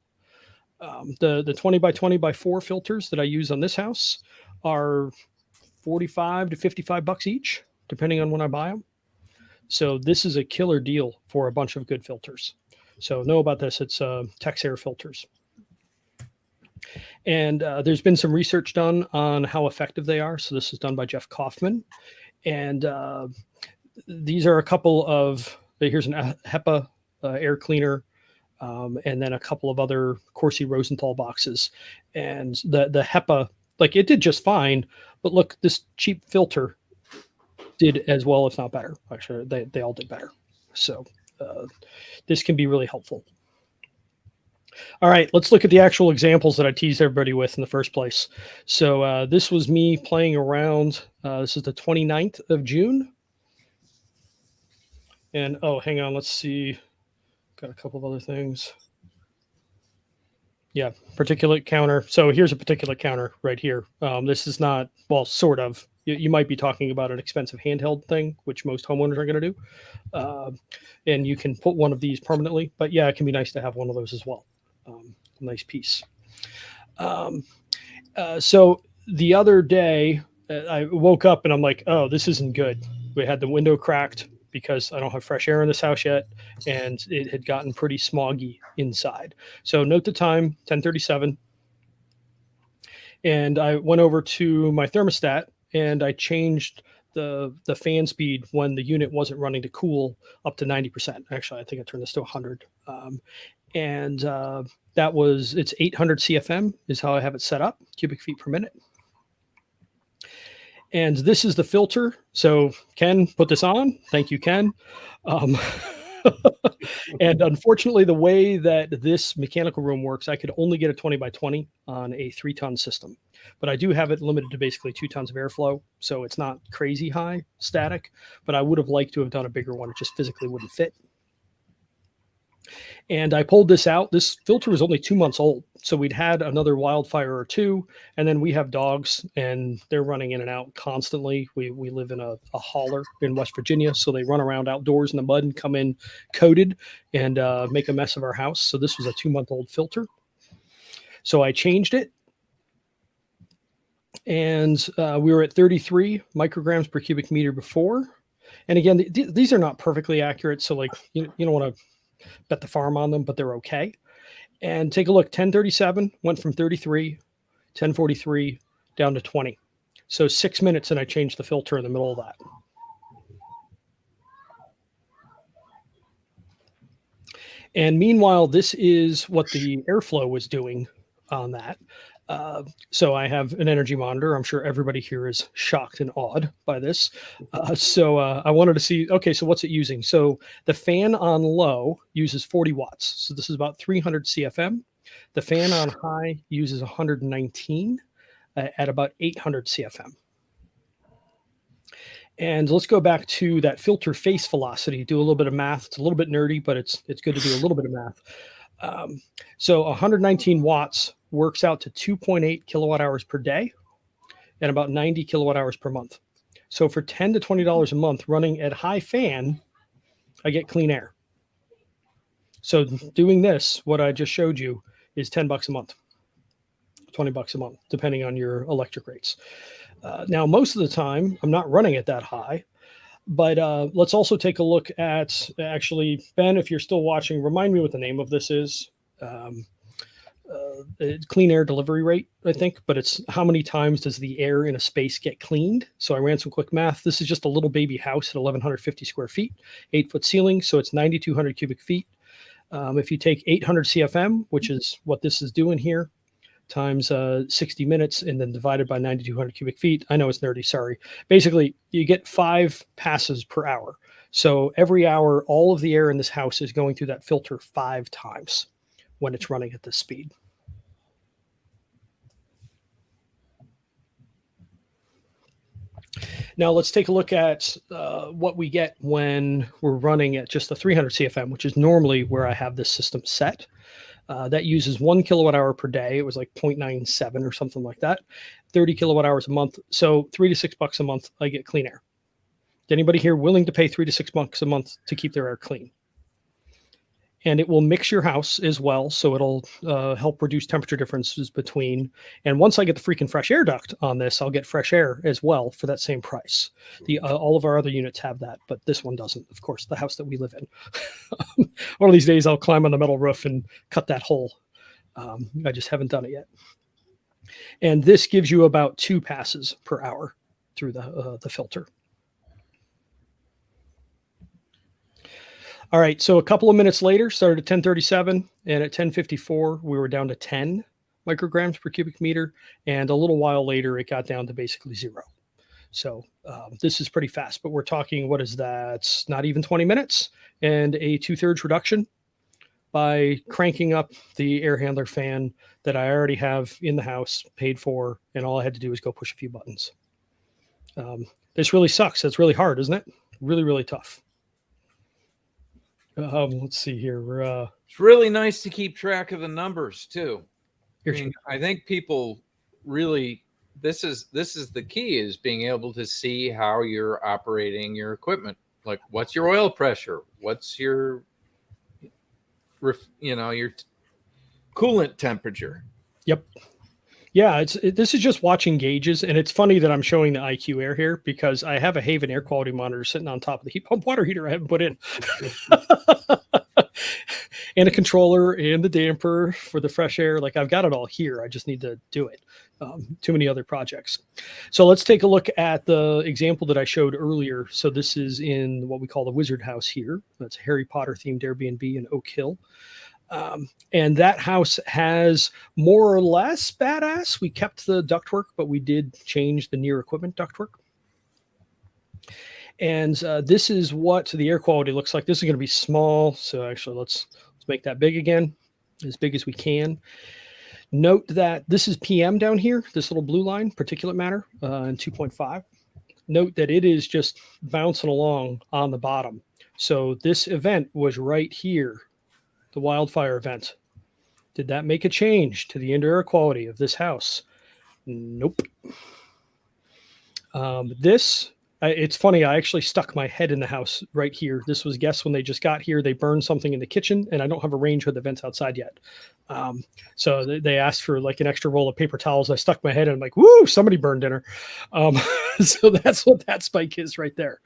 Speaker 1: The 20 by 20 by 4 filters that I use on this house are $45 to $55 each, depending on when I buy them. So this is a killer deal for a bunch of good filters. So know about this. It's Texair filters. And there's been some research done on how effective they are. So this is done by Jeff Kaufman. And these are a couple of, here's an HEPA air cleaner, and then a couple of other Corsi Rosenthal boxes. And the HEPA, like it did just fine, but look, this cheap filter did as well, if not better. Actually, they all did better. So this can be really helpful. All right, let's look at the actual examples that I teased everybody with in the first place. So this was me playing around. This is the 29th of June. And, oh, hang on, let's see. Got a couple of other things. Yeah, particulate counter. So here's a particulate counter right here. This is not, well, sort of. You might be talking about an expensive handheld thing, which most homeowners are going to do. And you can put one of these permanently. But yeah, it can be nice to have one of those as well. Nice piece. So the other day, I woke up and I'm like, oh, this isn't good. We had the window cracked because I don't have fresh air in this house yet, and it had gotten pretty smoggy inside. So note the time, 10:37. And I went over to my thermostat and I changed the fan speed when the unit wasn't running to cool up to 90%. Actually, I think I turned this to 100. And that was, it's 800 CFM is how I have it set up, cubic feet per minute. And this is the filter. So Ken put this on. Thank you, Ken. And unfortunately, the way that this mechanical room works, I could only get a 20 by 20 on a 3-ton system. But I do have it limited to basically 2 tons of airflow. So it's not crazy high static, but I would have liked to have done a bigger one. It just physically wouldn't fit. And I pulled this out. This filter was only 2 months old. So we'd had another wildfire or 2. And then we have dogs and they're running in and out constantly. We live in a hauler in West Virginia. So they run around outdoors in the mud and come in coated and make a mess of our house. So this was a 2-month-old filter. So I changed it. And we were at 33 micrograms per cubic meter before. And again, these are not perfectly accurate. So like, you don't want to bet the farm on them, but they're okay. And take a look, 1037 went from 33, 1043 down to 20. So 6 minutes and I changed the filter in the middle of that. And meanwhile, this is what the airflow was doing on that. So I have an energy monitor. I'm sure everybody here is shocked and awed by this. So I wanted to see, okay, so what's it using? So the fan on low uses 40 watts. So this is about 300 CFM. The fan on high uses 119 at about 800 CFM. And let's go back to that filter face velocity, do a little bit of math. It's a little bit nerdy, but it's good to do a little bit of math. So 119 watts works out to 2.8 kilowatt hours per day and about 90 kilowatt hours per month. So for $10 to $20 a month running at high fan, I get clean air. So doing this, what I just showed you, is $10 a month, $20 a month, depending on your electric rates. Now, most of the time, I'm not running it that high, but let's also take a look at, actually, Ben, if you're still watching, remind me what the name of this is. Clean air delivery rate, I think, but it's how many times does the air in a space get cleaned? So I ran some quick math. This is just a little baby house at 1,150 square feet, 8-foot ceiling, so it's 9,200 cubic feet. If you take 800 CFM, which is what this is doing here, times 60 minutes and then divided by 9,200 cubic feet. I know it's nerdy, sorry. Basically, you get 5 passes per hour. So every hour, all of the air in this house is going through that filter 5 times when it's running at this speed. Now let's take a look at what we get when we're running at just the 300 CFM, which is normally where I have this system set. That uses 1 kilowatt hour per day. It was like 0.97 or something like that. 30 kilowatt hours a month. So $3 to $6 a month, I get clean air. Is anybody here willing to pay $3 to $6 a month to keep their air clean? And it will mix your house as well. So it'll help reduce temperature differences between. And once I get the freaking fresh air duct on this, I'll get fresh air as well for that same price. All of our other units have that, but this one doesn't, of course, the house that we live in. One of these days I'll climb on the metal roof and cut that hole. I just haven't done it yet. And this gives you about 2 passes per hour through the filter. All right, so a couple of minutes later, started at 1037, and at 1054, we were down to 10 micrograms per cubic meter, and a little while later, it got down to basically 0. So this is pretty fast, but we're talking, what is that? Not even 20 minutes, and a 2/3 reduction by cranking up the air handler fan that I already have in the house, paid for, and all I had to do was go push a few buttons. This really sucks. It's really hard, isn't it? Really, really tough. Let's see here. We're
Speaker 3: It's really nice to keep track of the numbers too. I think people really, this is the key, is being able to see how you're operating your equipment. Like, what's your oil pressure? What's your, your coolant temperature?
Speaker 1: Yep. Yeah, this is just watching gauges, and it's funny that I'm showing the IQ Air here because I have a Haven air quality monitor sitting on top of the heat pump water heater I haven't put in. And a controller and the damper for the fresh air. Like, I've got it all here. I just need to do it. Too many other projects. So let's take a look at the example that I showed earlier. So this is in what we call the Wizard House here. That's a Harry Potter themed Airbnb in Oak Hill. And that house has more or less badass. We kept the ductwork, but we did change the near equipment ductwork. And this is what the air quality looks like. This is going to be small. So actually, let's make that big again, as big as we can. Note that this is PM down here, this little blue line, particulate matter, and 2.5. Note that it is just bouncing along on the bottom. So this event was right here. The wildfire event. Did that make a change to the indoor air quality of this house? Nope. It's funny. I actually stuck my head in the house right here. This was guests when they just got here. They burned something in the kitchen, and I don't have a range with the vents outside yet. So they asked for like an extra roll of paper towels. I stuck my head in. I'm like, woo, somebody burned dinner. So that's what that spike is right there.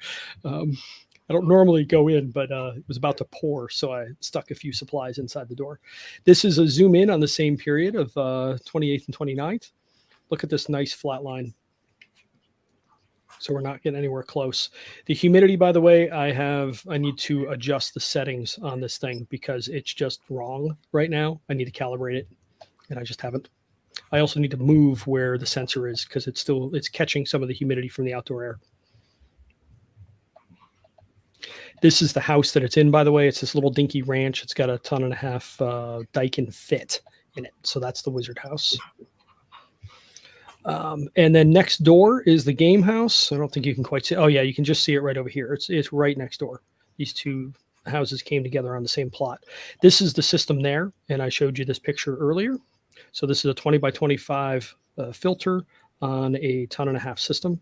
Speaker 1: I don't normally go in, but it was about to pour, so I stuck a few supplies inside the door. This is a zoom in on the same period of 28th and 29th. Look at this nice flat line. So we're not getting anywhere close. The humidity, by the way, I need to adjust the settings on this thing because it's just wrong right now. I need to calibrate it, and I just haven't. I also need to move where the sensor is because it's catching some of the humidity from the outdoor air. This is the house that it's in, by the way. It's this little dinky ranch. It's got a 1.5 ton Daikin fit in it. So that's the Wizard House. And then next door is the game house. I don't think you can quite see. Oh yeah, you can just see it right over here. It's right next door. These two houses came together on the same plot. This is the system there, and I showed you this picture earlier. So this is a 20 by 25 filter on a 1.5 ton system.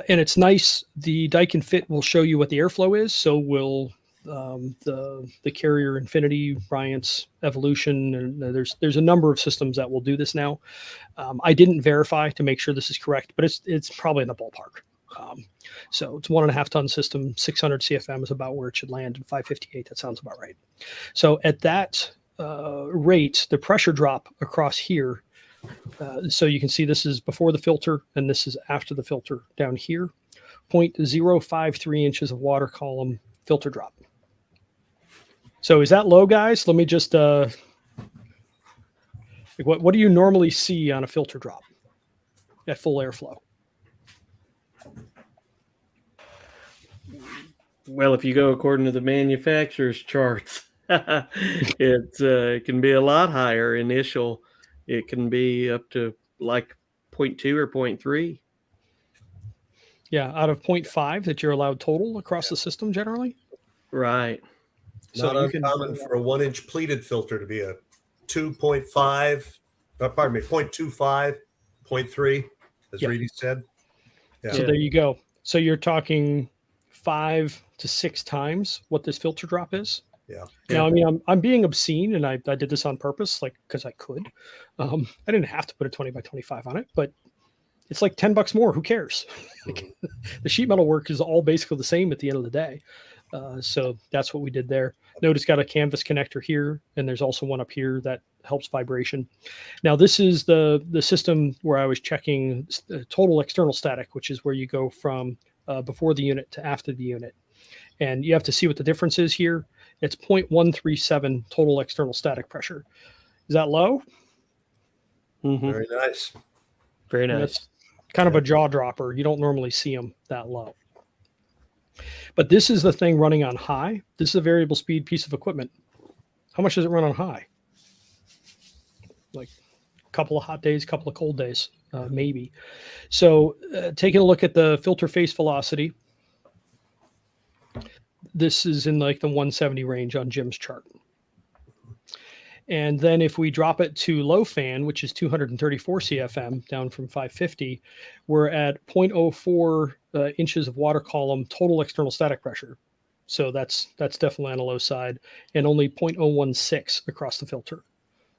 Speaker 1: And it's nice. The Daikin fit will show you what the airflow is. So will the Carrier Infinity, Bryant's Evolution, and there's a number of systems that will do this now. I didn't verify to make sure this is correct, but it's probably in the ballpark. So it's 1.5 ton system, 600 CFM is about where it should land, and 558. That sounds about right. So at that rate, the pressure drop across here. So you can see this is before the filter and this is after the filter down here. 0.053 inches of water column filter drop. So is that low, guys? Let me just what do you normally see on a filter drop at full airflow?
Speaker 5: Well, if you go according to the manufacturer's charts, it can be a lot higher initial. It can be up to like 0.2 or 0.3.
Speaker 1: Yeah, out of 0.5 that you're allowed total across the system generally.
Speaker 5: Right.
Speaker 1: So
Speaker 2: Not
Speaker 1: you can,
Speaker 2: uncommon for a 1-inch pleated filter to be a 2.5, pardon me, 0.25, 0.3, as
Speaker 1: Yeah.
Speaker 2: Reedy said. Yeah.
Speaker 1: so there you go. So you're talking 5 to 6 times what this filter drop is.
Speaker 2: Yeah.
Speaker 1: Now, I mean, I'm being obscene, and I did this on purpose, like because I could. I didn't have to put a 20 by 25 on it, but it's like $10 more. Who cares? Like, the sheet metal work is all basically the same at the end of the day. So that's what we did there. Note it's got a canvas connector here, and there's also one up here that helps vibration. Now, this is the system where I was checking total external static, which is where you go from before the unit to after the unit. And you have to see what the difference is here. It's 0.137 total external static pressure. Is that low?
Speaker 5: Mm-hmm.
Speaker 2: Very nice.
Speaker 5: Very
Speaker 1: And
Speaker 5: nice.
Speaker 1: that's kind of a jaw dropper. You don't normally see them that low. But this is the thing running on high. This is a variable speed piece of equipment. How much does it run on high? Like a couple of hot days, a couple of cold days, maybe. So taking a look at the filter face velocity, this is in like the 170 range on Jim's chart. And then if we drop it to low fan, which is 234 CFM down from 550, we're at 0.04 inches of water column total external static pressure. So that's definitely on the low side, and only 0.016 across the filter.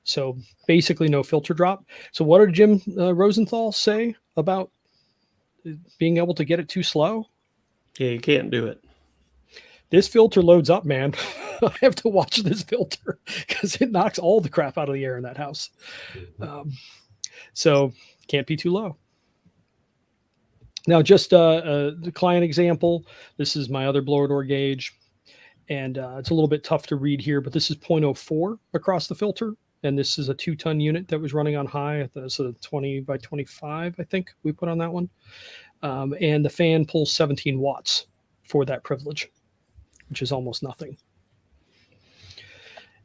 Speaker 1: So basically no filter drop. So what did Jim Rosenthal say about being able to get it too slow?
Speaker 5: Yeah, you can't do it.
Speaker 1: This filter loads up, man. I have to watch this filter because it knocks all the crap out of the air in that house. So can't be too low. Now, just the client example. This is my other blower door gauge, and it's a little bit tough to read here, but this is 0.04 across the filter, and this is a 2-ton unit that was running on high. So the 20 by 25, I think we put on that one, and the fan pulls 17 watts for that privilege, which is almost nothing.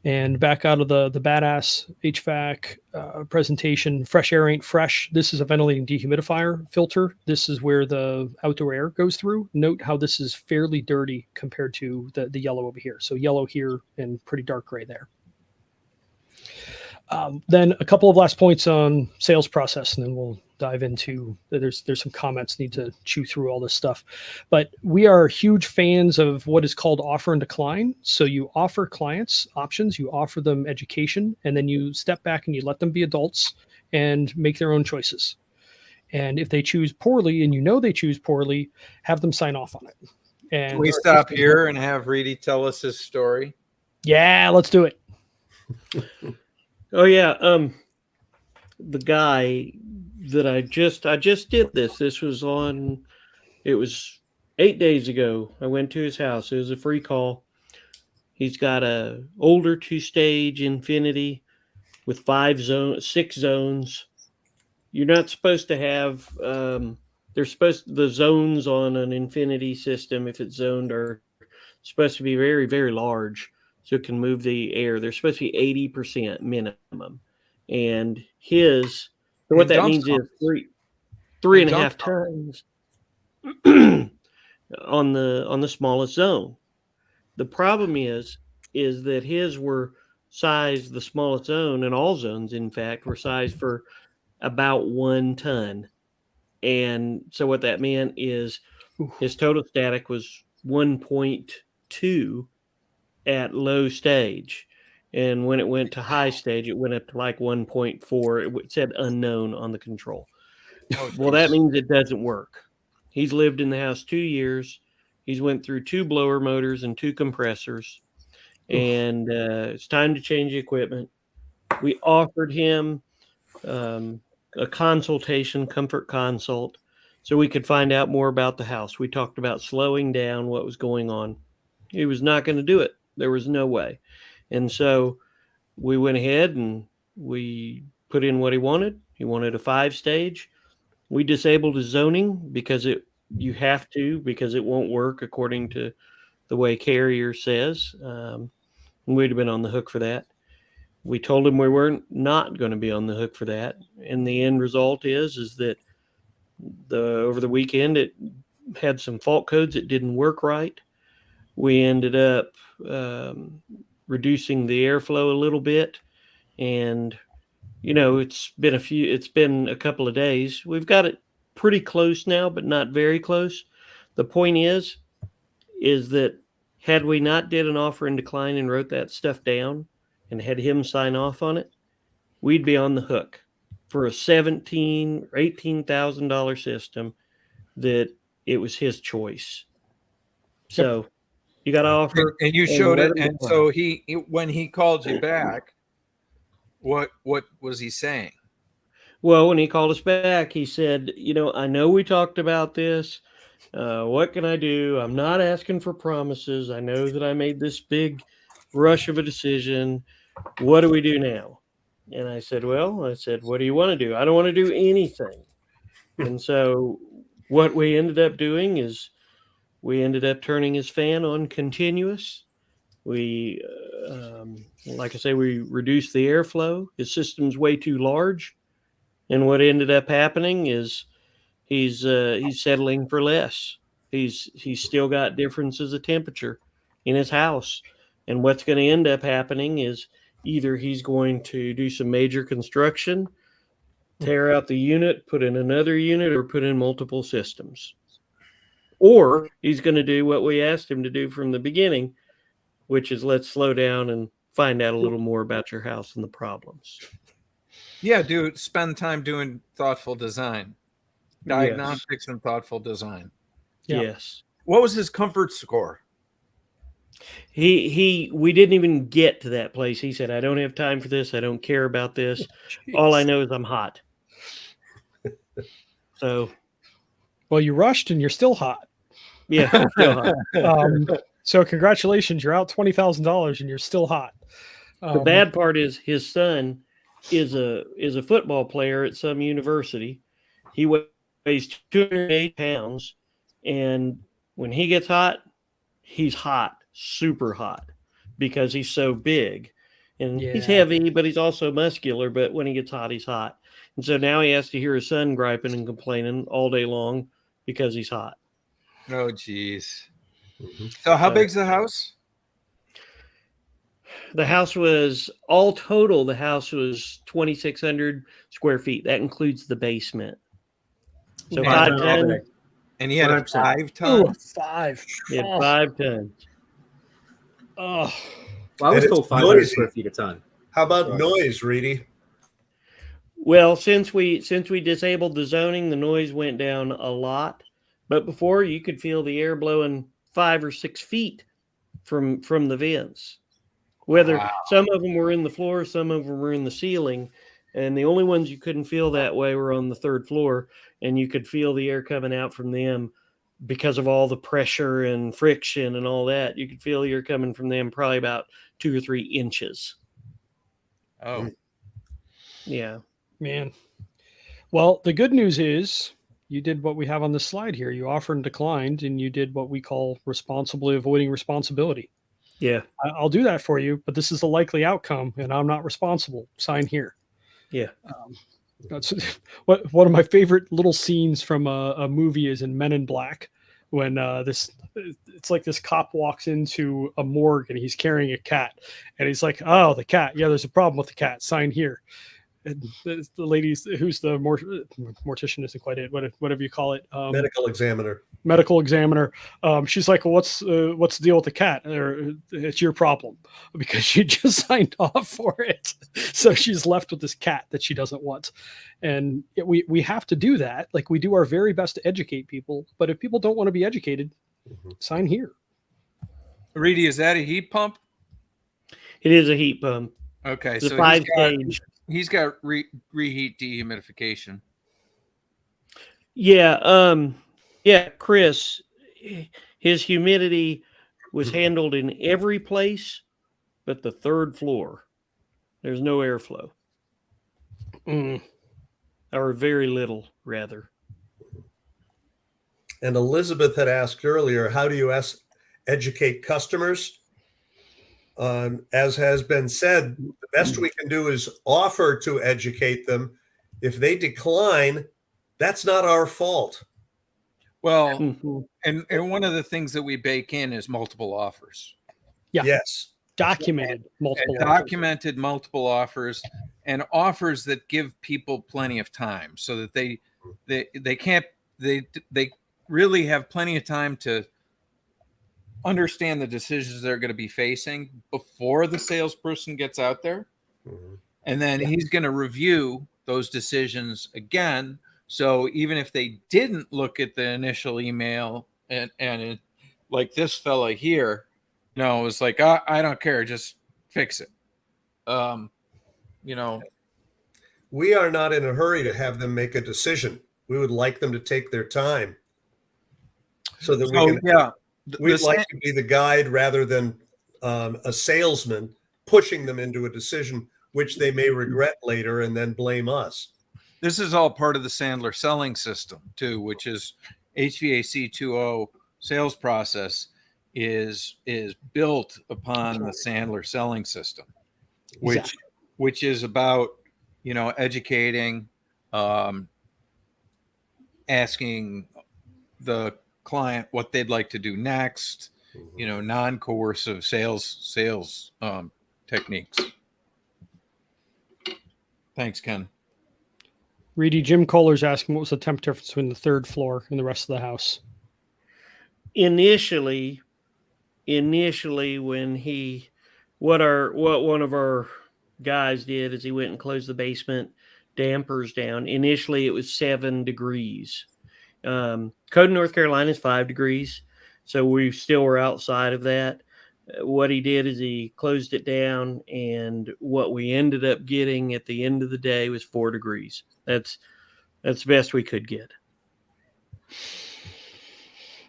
Speaker 1: And back out of the badass HVAC presentation, fresh air ain't fresh. This is a ventilating dehumidifier filter. This is where the outdoor air goes through. Note how this is fairly dirty compared to the yellow over here. So yellow here and pretty dark gray there. Then a couple of last points on sales process, and then we'll dive into, there's some comments, need to chew through all this stuff. But we are huge fans of what is called offer and decline. So you offer clients options, you offer them education, and then you step back and you let them be adults and make their own choices. And if they choose poorly, and you know they choose poorly, have them sign off on it. And
Speaker 3: Can we stop here and have Reedy tell us his story?
Speaker 1: Yeah, let's do it.
Speaker 5: Oh yeah, the guy that I just did this. This was it was 8 days ago. I went to his house. It was a free call. He's got a older 2-stage Infinity, with 6 zones. You're not supposed to have. The zones on an infinity system, if it's zoned, are supposed to be very, very large, so it can move the air. They're supposed to be 80% minimum, and his. So what that means is three and a half tons on the smallest zone. The problem is that his were sized, the smallest zone, and all zones, in fact, were sized for about 1 ton. And so what that meant is his total static was 1.2 at low stage. And when it went to high stage, it went up to like 1.4. It said unknown on the control. Well, that means it doesn't work. He's lived in the house 2 years. He's went through 2 blower motors and 2 compressors. And it's time to change the equipment. We offered him a consultation, comfort consult, so we could find out more about the house. We talked about slowing down what was going on. He was not going to do it. There was no way. And so we went ahead and we put in what he wanted. He wanted a 5-stage. We disabled his zoning because you have to, because it won't work according to the way Carrier says. We'd have been on the hook for that. We told him we weren't not going to be on the hook for that. And the end result is that over the weekend, it had some fault codes. It didn't work right. We ended up reducing the airflow a little bit. And, it's been a couple of days. We've got it pretty close now, but not very close. The point is that had we not did an offer and decline and wrote that stuff down and had him sign off on it, we'd be on the hook for a $17,000 or $18,000 system that it was his choice. So you got to offer,
Speaker 3: and you showed it. And so he, when he called you back, what was he saying?
Speaker 5: Well, when he called us back, he said, I know we talked about this. What can I do? I'm not asking for promises. I know that I made this big rush of a decision. What do we do now? And I said, what do you want to do? I don't want to do anything. And so what we ended up doing is we ended up turning his fan on continuous. We, like I say, we reduced the airflow. His system's way too large. And what ended up happening is he's settling for less. He's still got differences of temperature in his house. And what's going to end up happening is either he's going to do some major construction, tear out the unit, put in another unit, or put in multiple systems. Or he's going to do what we asked him to do from the beginning, which is let's slow down and find out a little more about your house and the problems.
Speaker 3: Yeah, spend time doing thoughtful design, diagnostics, and thoughtful design.
Speaker 1: Yeah.
Speaker 5: Yes.
Speaker 3: What was his comfort score?
Speaker 5: We didn't even get to that place. He said, I don't have time for this. I don't care about this.
Speaker 1: Jeez.
Speaker 5: All I know is I'm hot. So.
Speaker 1: Well, you rushed and you're still hot.
Speaker 5: Yeah. Still hot.
Speaker 1: So congratulations. You're out $20,000 and you're still hot.
Speaker 5: The bad part is his son is a football player at some university. He weighs 208 pounds. And when he gets hot, he's hot. Super hot because he's so big and he's heavy, but he's also muscular. But when he gets hot, he's hot. And so now he has to hear his son griping and complaining all day long because he's hot.
Speaker 3: Oh, geez. Mm-hmm. So how big's the house?
Speaker 5: The house was all total. The house was 2,600 square feet. That includes the basement. So 5 tons.
Speaker 3: And he had a 5 ton.
Speaker 1: Oh, 5.
Speaker 5: He had 5 tons.
Speaker 1: Oh,
Speaker 4: well, I was told 500 square feet a ton.
Speaker 2: How about noise, Reedy?
Speaker 5: Well, since we disabled the zoning, the noise went down a lot. But before, you could feel the air blowing 5 or 6 feet from the vents. Whether some of them were in the floor, some of them were in the ceiling, and the only ones you couldn't feel that way were on the 3rd floor, and you could feel the air coming out from them. Because of all the pressure and friction and all that, you could feel you're coming from them probably about 2 or 3 inches.
Speaker 3: Oh,
Speaker 5: Yeah.
Speaker 1: Man. Well, the good news is you did what we have on this slide here. You offered and declined, and you did what we call responsibly avoiding responsibility.
Speaker 5: Yeah.
Speaker 1: I'll do that for you, but this is the likely outcome, and I'm not responsible. Sign here.
Speaker 5: Yeah.
Speaker 1: That's one of my favorite little scenes from a movie is in Men in Black, when it's like this cop walks into a morgue and he's carrying a cat, and he's like, "Oh, the cat. Yeah, there's a problem with the cat. Sign here." And the ladies, who's the mortician isn't quite it, whatever you call it,
Speaker 2: Medical examiner.
Speaker 1: medical examiner. She's like, well, what's the deal with the cat? Or it's your problem because you just signed off for it. So she's left with this cat that she doesn't want. And we have to do that. Like, we do our very best to educate people, but if people don't want to be educated, sign here.
Speaker 3: Reedy, is that a heat pump?
Speaker 5: It is a heat pump.
Speaker 3: Okay,
Speaker 5: It's a
Speaker 3: so
Speaker 5: 5-stage.
Speaker 3: he's got reheat dehumidification.
Speaker 5: Yeah. Yeah, Chris, his humidity was handled in every place but the third floor. There's no airflow, or very little, rather.
Speaker 2: And Elizabeth had asked earlier, how do you educate customers? As has been said, the best we can do is offer to educate them. If they decline, that's not our fault.
Speaker 3: Well,
Speaker 5: Mhm.
Speaker 3: and one of the things that we bake in is multiple offers.
Speaker 1: Yeah.
Speaker 2: Yes.
Speaker 1: Documented multiple
Speaker 3: And
Speaker 1: offers.
Speaker 3: documented multiple offers, and offers that give people plenty of time so that they really have plenty of time to understand the decisions they're going to be facing before the salesperson gets out there.
Speaker 2: Mhm.
Speaker 3: And then he's going to review those decisions again. So even if they didn't look at the initial email and it, like this fella here, it was like, I don't care, just fix it.
Speaker 2: We are not in a hurry to have them make a decision. We would like them to take their time so that we can. We'd like to be the guide rather than a salesman pushing them into a decision which they may regret later and then blame us.
Speaker 3: This is all part of the Sandler selling system too, which is HVAC 2.0 sales process is built upon the Sandler selling system, which is about, educating, asking the client what they'd like to do next, non-coercive sales techniques. Thanks, Ken.
Speaker 1: Reedy, Jim Kohler's asking what was the temp difference between the third floor and the rest of the house?
Speaker 5: Initially, when what one of our guys did is he went and closed the basement dampers down. Initially, it was 7 degrees. Code in North Carolina is 5 degrees, so we still were outside of that. What he did is he closed it down, and what we ended up getting at the end of the day was 4 degrees. That's the best we could get.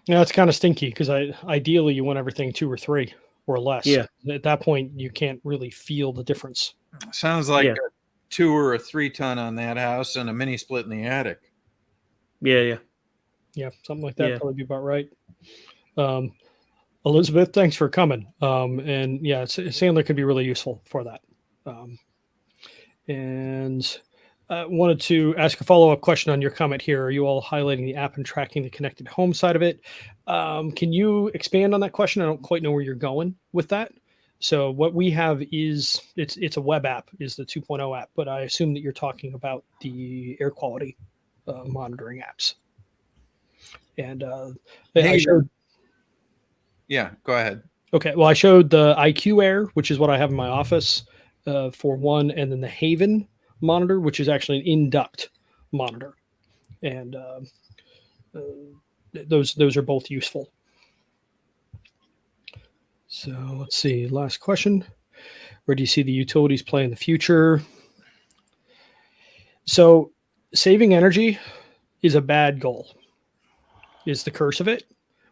Speaker 1: Yeah, it's kind of stinky because ideally you want everything 2 or 3 or less.
Speaker 5: Yeah.
Speaker 1: At that point, you can't really feel the difference.
Speaker 3: Sounds like a 2 or a 3 ton on that house and a mini split in the attic.
Speaker 5: Yeah.
Speaker 1: Yeah, something like that probably be about right. Elizabeth, thanks for coming. And yeah, Sandler could be really useful for that. And I wanted to ask a follow-up question on your comment here. Are you all highlighting the app and tracking the connected home side of it? Can you expand on that question? I don't quite know where you're going with that. So what we have is it's a web app, is the 2.0 app, but I assume that you're talking about the air quality monitoring apps. And
Speaker 3: yeah, go ahead.
Speaker 1: Okay, well, I showed the IQ Air, which is what I have in my office for one, and then the Haven monitor, which is actually an in-duct monitor, and those are both useful. So let's see. Last question: where do you see the utilities play in the future? So saving energy is a bad goal. Is the curse of it.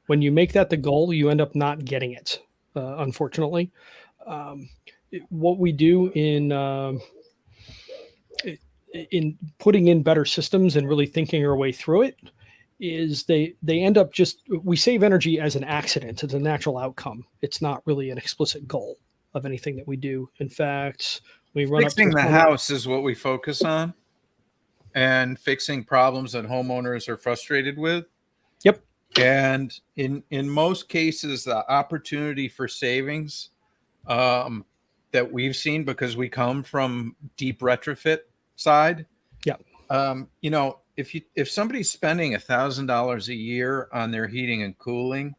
Speaker 1: When you make that the goal, you end up not getting it, unfortunately. What we do in in putting in better systems and really thinking our way through it is they end up we save energy as an accident. It's a natural outcome. It's not really an explicit goal of anything that we do. In fact, we run
Speaker 3: Fixing
Speaker 1: up to
Speaker 3: the house is what we focus on, and fixing problems that homeowners are frustrated with.
Speaker 1: Yep.
Speaker 3: And in most cases, the opportunity for savings that we've seen, because we come from deep retrofit side.
Speaker 1: Yeah.
Speaker 3: If somebody's spending $1,000 a year on their heating and cooling,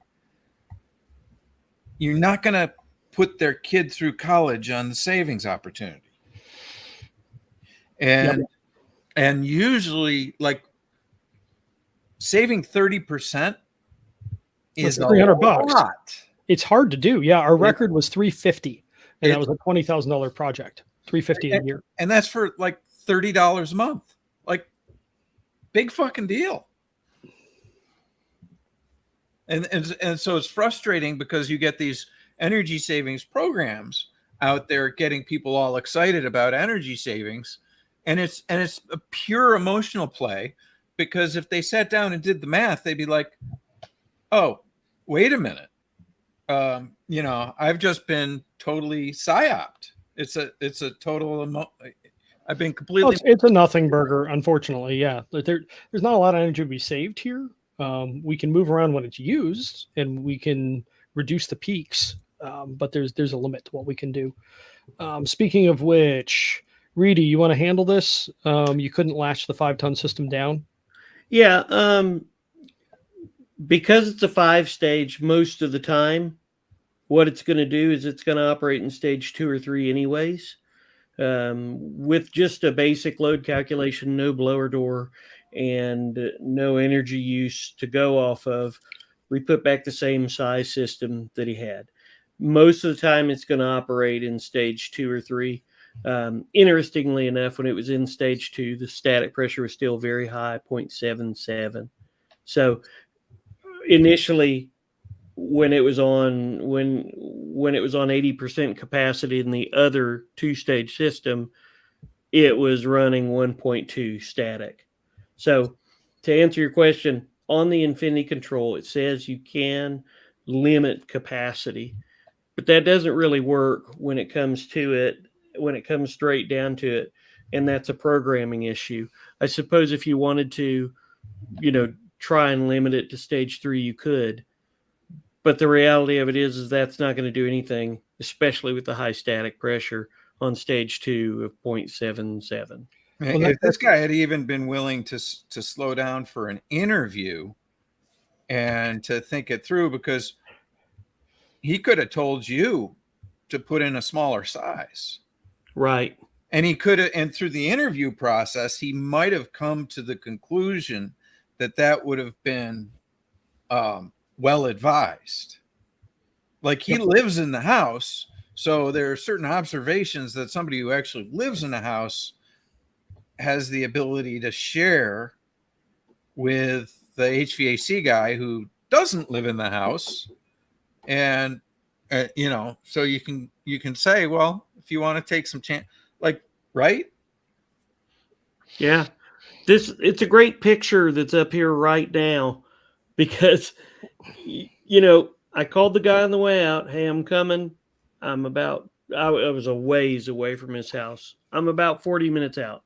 Speaker 3: you're not going to put their kid through college on the savings opportunity. And usually, like, saving 30% is
Speaker 1: $300. It's hard to do. Yeah, our record was $350, and that was a $20,000 project. $350 a year,
Speaker 3: and that's for like $30 a month. Like, big fucking deal. And so it's frustrating because you get these energy savings programs out there getting people all excited about energy savings, and it's a pure emotional play, because if they sat down and did the math, they'd be like, oh, wait a minute. I've just been totally psyoped. It's a total I've been completely.
Speaker 1: It's a nothing burger, unfortunately. Yeah, there's not a lot of energy to be saved here. We can move around when it's used, and we can reduce the peaks, but there's a limit to what we can do. Speaking of which, Reedy, you want to handle this? You couldn't latch the 5-ton system down.
Speaker 5: Yeah, because it's a 5-stage most of the time, what it's going to do is it's going to operate in stage 2 or 3 anyways. With just a basic load calculation, no blower door, and no energy use to go off of, we put back the same size system that he had. Most of the time, it's going to operate in stage 2 or 3. Interestingly enough, when it was in stage 2, the static pressure was still very high, 0.77. So initially, when it was on 80% capacity in the other 2-stage system, it was running 1.2 static. So to answer your question, on the Infinity control, it says you can limit capacity, but that doesn't really work when it comes to it, when it comes straight down to it. And that's a programming issue. I suppose if you wanted to, try and limit it to stage 3, you could. But the reality of it is that's not going to do anything, especially with the high static pressure on stage 2 of 0.77.
Speaker 3: Well, if this guy had even been willing to slow down for an interview and to think it through, because he could have told you to put in a smaller size.
Speaker 5: Right.
Speaker 3: And he could have, and through the interview process, he might have come to the conclusion that would have been well advised. Like, he lives in the house, so there are certain observations that somebody who actually lives in the house has the ability to share with the HVAC guy who doesn't live in the house. And so you can say, well, if you want to take some chance, like, right?
Speaker 5: Yeah. It's a great picture that's up here right now, because I called the guy on the way out. Hey, I'm coming. I was a ways away from his house. I'm about 40 minutes out.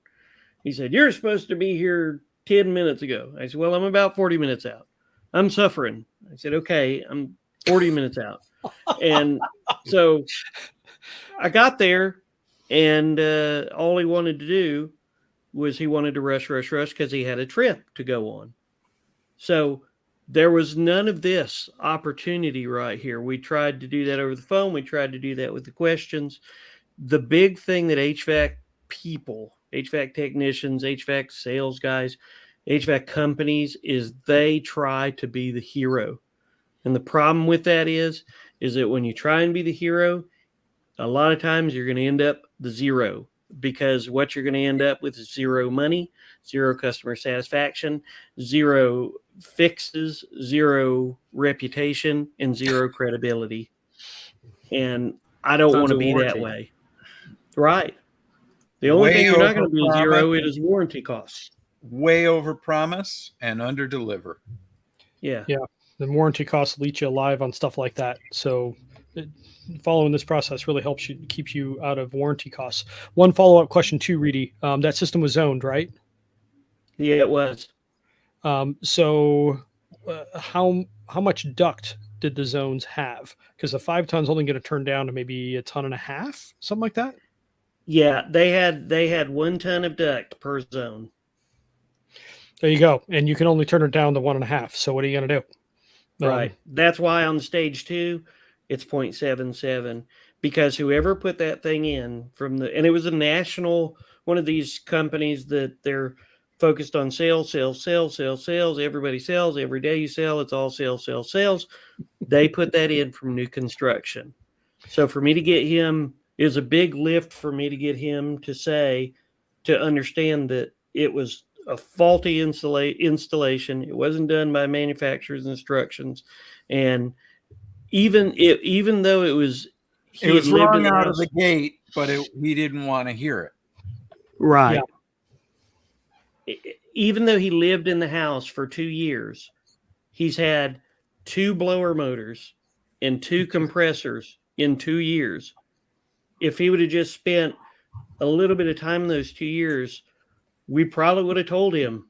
Speaker 5: He said, you're supposed to be here 10 minutes ago. I said, well, I'm about 40 minutes out. I'm suffering. I said, okay, I'm 40 minutes out. And so I got there, and all he wanted to do was he wanted to rush because he had a trip to go on. So there was none of this opportunity right here. We tried to do that over the phone. We tried to do that with the questions. The big thing that HVAC people, HVAC technicians, HVAC sales guys, HVAC companies, is they try to be the hero. And the problem with that is that when you try and be the hero, a lot of times you're going to end up the zero, because what you're going to end up with is zero money, zero customer satisfaction, zero fixes, zero reputation, and zero credibility. And I don't want to be that way. Right. The only
Speaker 3: Way
Speaker 5: thing you're not going to be zero
Speaker 3: overpromise.
Speaker 5: is warranty costs.
Speaker 3: Way over promise and under deliver.
Speaker 5: Yeah.
Speaker 1: Yeah. The warranty costs will eat you alive on stuff like that. So following this process really helps you, keeps you out of warranty costs. One follow-up question too, Reedy. That system was zoned, right?
Speaker 5: Yeah, it was.
Speaker 1: So how much duct did the zones have? Because the 5 tons only going to turn down to maybe 1.5 tons, something like that.
Speaker 5: Yeah, they had 1 ton of duct per zone.
Speaker 1: There you go. And you can only turn it down to 1.5. So what are you going to do?
Speaker 5: Right. That's why on stage 2, it's 0.77, because whoever put that thing in and it was a national, one of these companies that they're focused on sales. Everybody sells. Every day you sell, it's all sales. They put that in from new construction. So for me to get him, is a big lift for me to get him to understand that it was a faulty installation. It wasn't done by manufacturer's instructions. And even though it was
Speaker 3: wrong out of the gate, but he didn't want to hear it.
Speaker 5: Right. Yeah. Even though he lived in the house for 2 years, he's had 2 blower motors and 2 compressors in 2 years. If he would have just spent a little bit of time in those 2 years, we probably would have told him,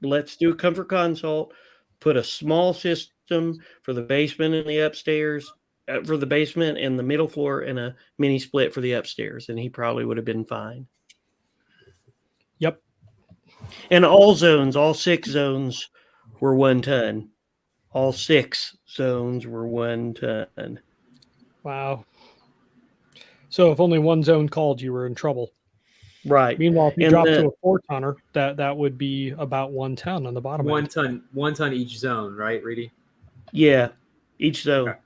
Speaker 5: let's do a comfort consult, put a small system for the basement and the upstairs, for the basement and the middle floor, and a mini split for the upstairs. And he probably would have been fine.
Speaker 1: Yep.
Speaker 5: And all 6 zones were 1 ton. All 6 zones were 1 ton.
Speaker 1: Wow. So if only one zone called, you were in trouble.
Speaker 5: Right.
Speaker 1: Meanwhile, if you drop to a 4-tonner, that would be about 1 ton on the bottom.
Speaker 4: 1 ton each zone, right, Reedy?
Speaker 5: Yeah, each zone.
Speaker 4: Okay.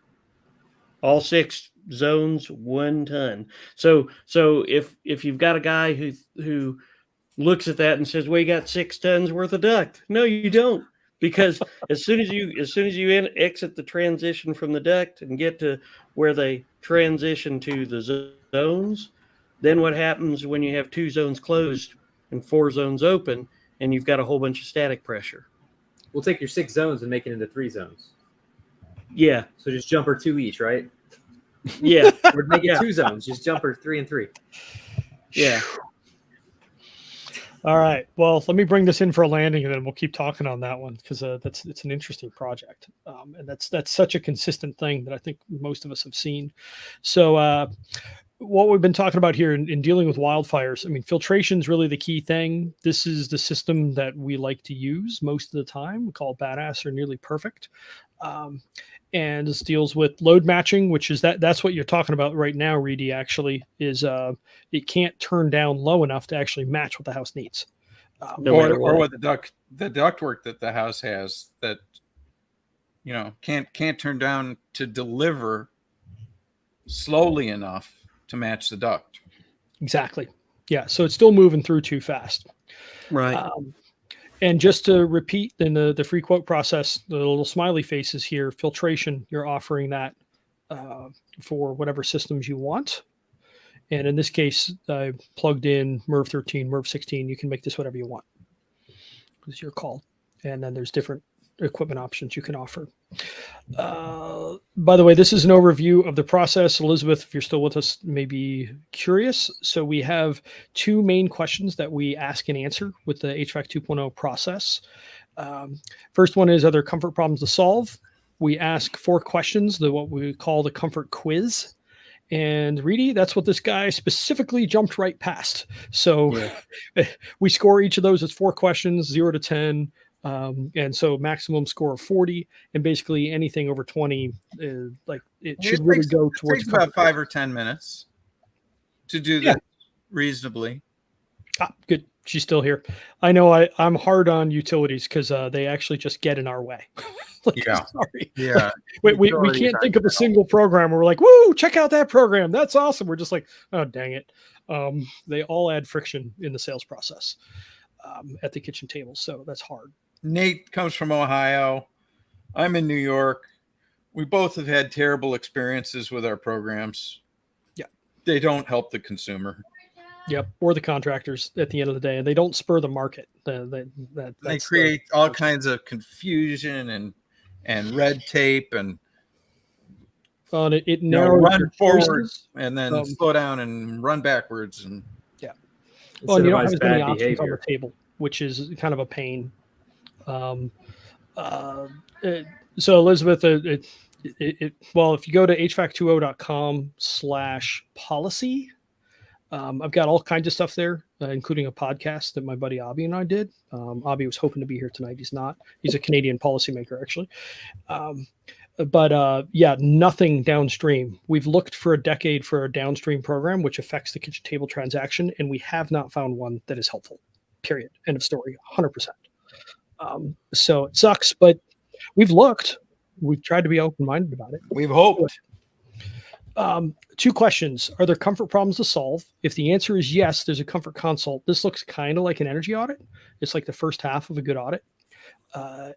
Speaker 5: All 6 zones, 1 ton. So if you've got a guy who looks at that and says, "Well, you got 6 tons worth of duct," no, you don't, because as soon as you exit the transition from the duct and get to where they transition to the zones, then what happens when you have 2 zones closed and 4 zones open, and you've got a whole bunch of static pressure?
Speaker 4: We'll take your 6 zones and make it into 3 zones.
Speaker 5: Yeah.
Speaker 4: So just jumper 2 each, right?
Speaker 5: Yeah.
Speaker 4: Or make it 2 zones. Just jumper 3 and 3.
Speaker 5: Yeah.
Speaker 1: All right. Well, let me bring this in for a landing, and then we'll keep talking on that one, because it's an interesting project, and that's such a consistent thing that I think most of us have seen. So what we've been talking about here in dealing with wildfires, I mean, filtration is really the key thing. This is the system that we like to use most of the time. We call it badass or nearly perfect. And this deals with load matching, which is that's what you're talking about right now, Reedy, actually, is it can't turn down low enough to actually match what the house needs.
Speaker 3: Or what the ductwork that the house has that, can't turn down to deliver slowly enough to match the duct.
Speaker 1: Exactly. Yeah. So it's still moving through too fast.
Speaker 5: Right.
Speaker 1: And just to repeat, in the free quote process, the little smiley faces here, filtration, you're offering that for whatever systems you want. And in this case, I plugged in MERV 13, MERV 16. You can make this whatever you want. It's your call. And then there's different equipment options you can offer. By the way, this is an overview of the process. Elizabeth, if you're still with us, may be curious. So we have 2 main questions that we ask and answer with the HVAC 2.0 process. First one is, are there comfort problems to solve? We ask 4 questions, what we call the comfort quiz. And Reedy, that's what this guy specifically jumped right past. So we score each of those as 4 questions, 0 to 10. And so maximum score of 40, and basically anything over 20 is should really go towards.
Speaker 3: It takes about 5 or 10 minutes to do that reasonably.
Speaker 1: Good. She's still here. I know I'm hard on utilities because they actually just get in our way. Sorry.
Speaker 3: Yeah.
Speaker 1: We can't think of a single program where we're like, woo, check out that program. That's awesome. We're just like, oh, dang it. They all add friction in the sales process at the kitchen table. So that's hard.
Speaker 3: Nate comes from Ohio. I'm in New York. We both have had terrible experiences with our programs.
Speaker 1: Yeah.
Speaker 3: They don't help the consumer.
Speaker 1: Yep. Or the contractors at the end of the day, and they don't spur the market.
Speaker 3: They
Speaker 1: That's
Speaker 3: create all kinds of confusion and red tape and
Speaker 1: it narrows
Speaker 3: run
Speaker 1: your
Speaker 3: forward
Speaker 1: choices.
Speaker 3: and then slow down and run backwards. And
Speaker 1: Well, and you don't have
Speaker 4: Incentivize
Speaker 1: as many
Speaker 4: bad
Speaker 1: options on
Speaker 4: behavior.
Speaker 1: the table, which is kind of a pain. So Elizabeth, well, if you go to hvac20.com/policy, I've got all kinds of stuff there, including a podcast that my buddy Abby and I did. Abby was hoping to be here tonight. He's not. He's a Canadian policymaker, actually. But nothing downstream. We've looked for a decade for a downstream program which affects the kitchen table transaction, and we have not found one that is helpful. Period. End of story. 100%. So it sucks, but we've looked. We've tried to be open-minded about it.
Speaker 3: we've hoped.
Speaker 1: 2 questions. Are there comfort problems to solve? If the answer is yes, there's a comfort consult. This looks kind of like an energy audit. It's like the first half of a good audit.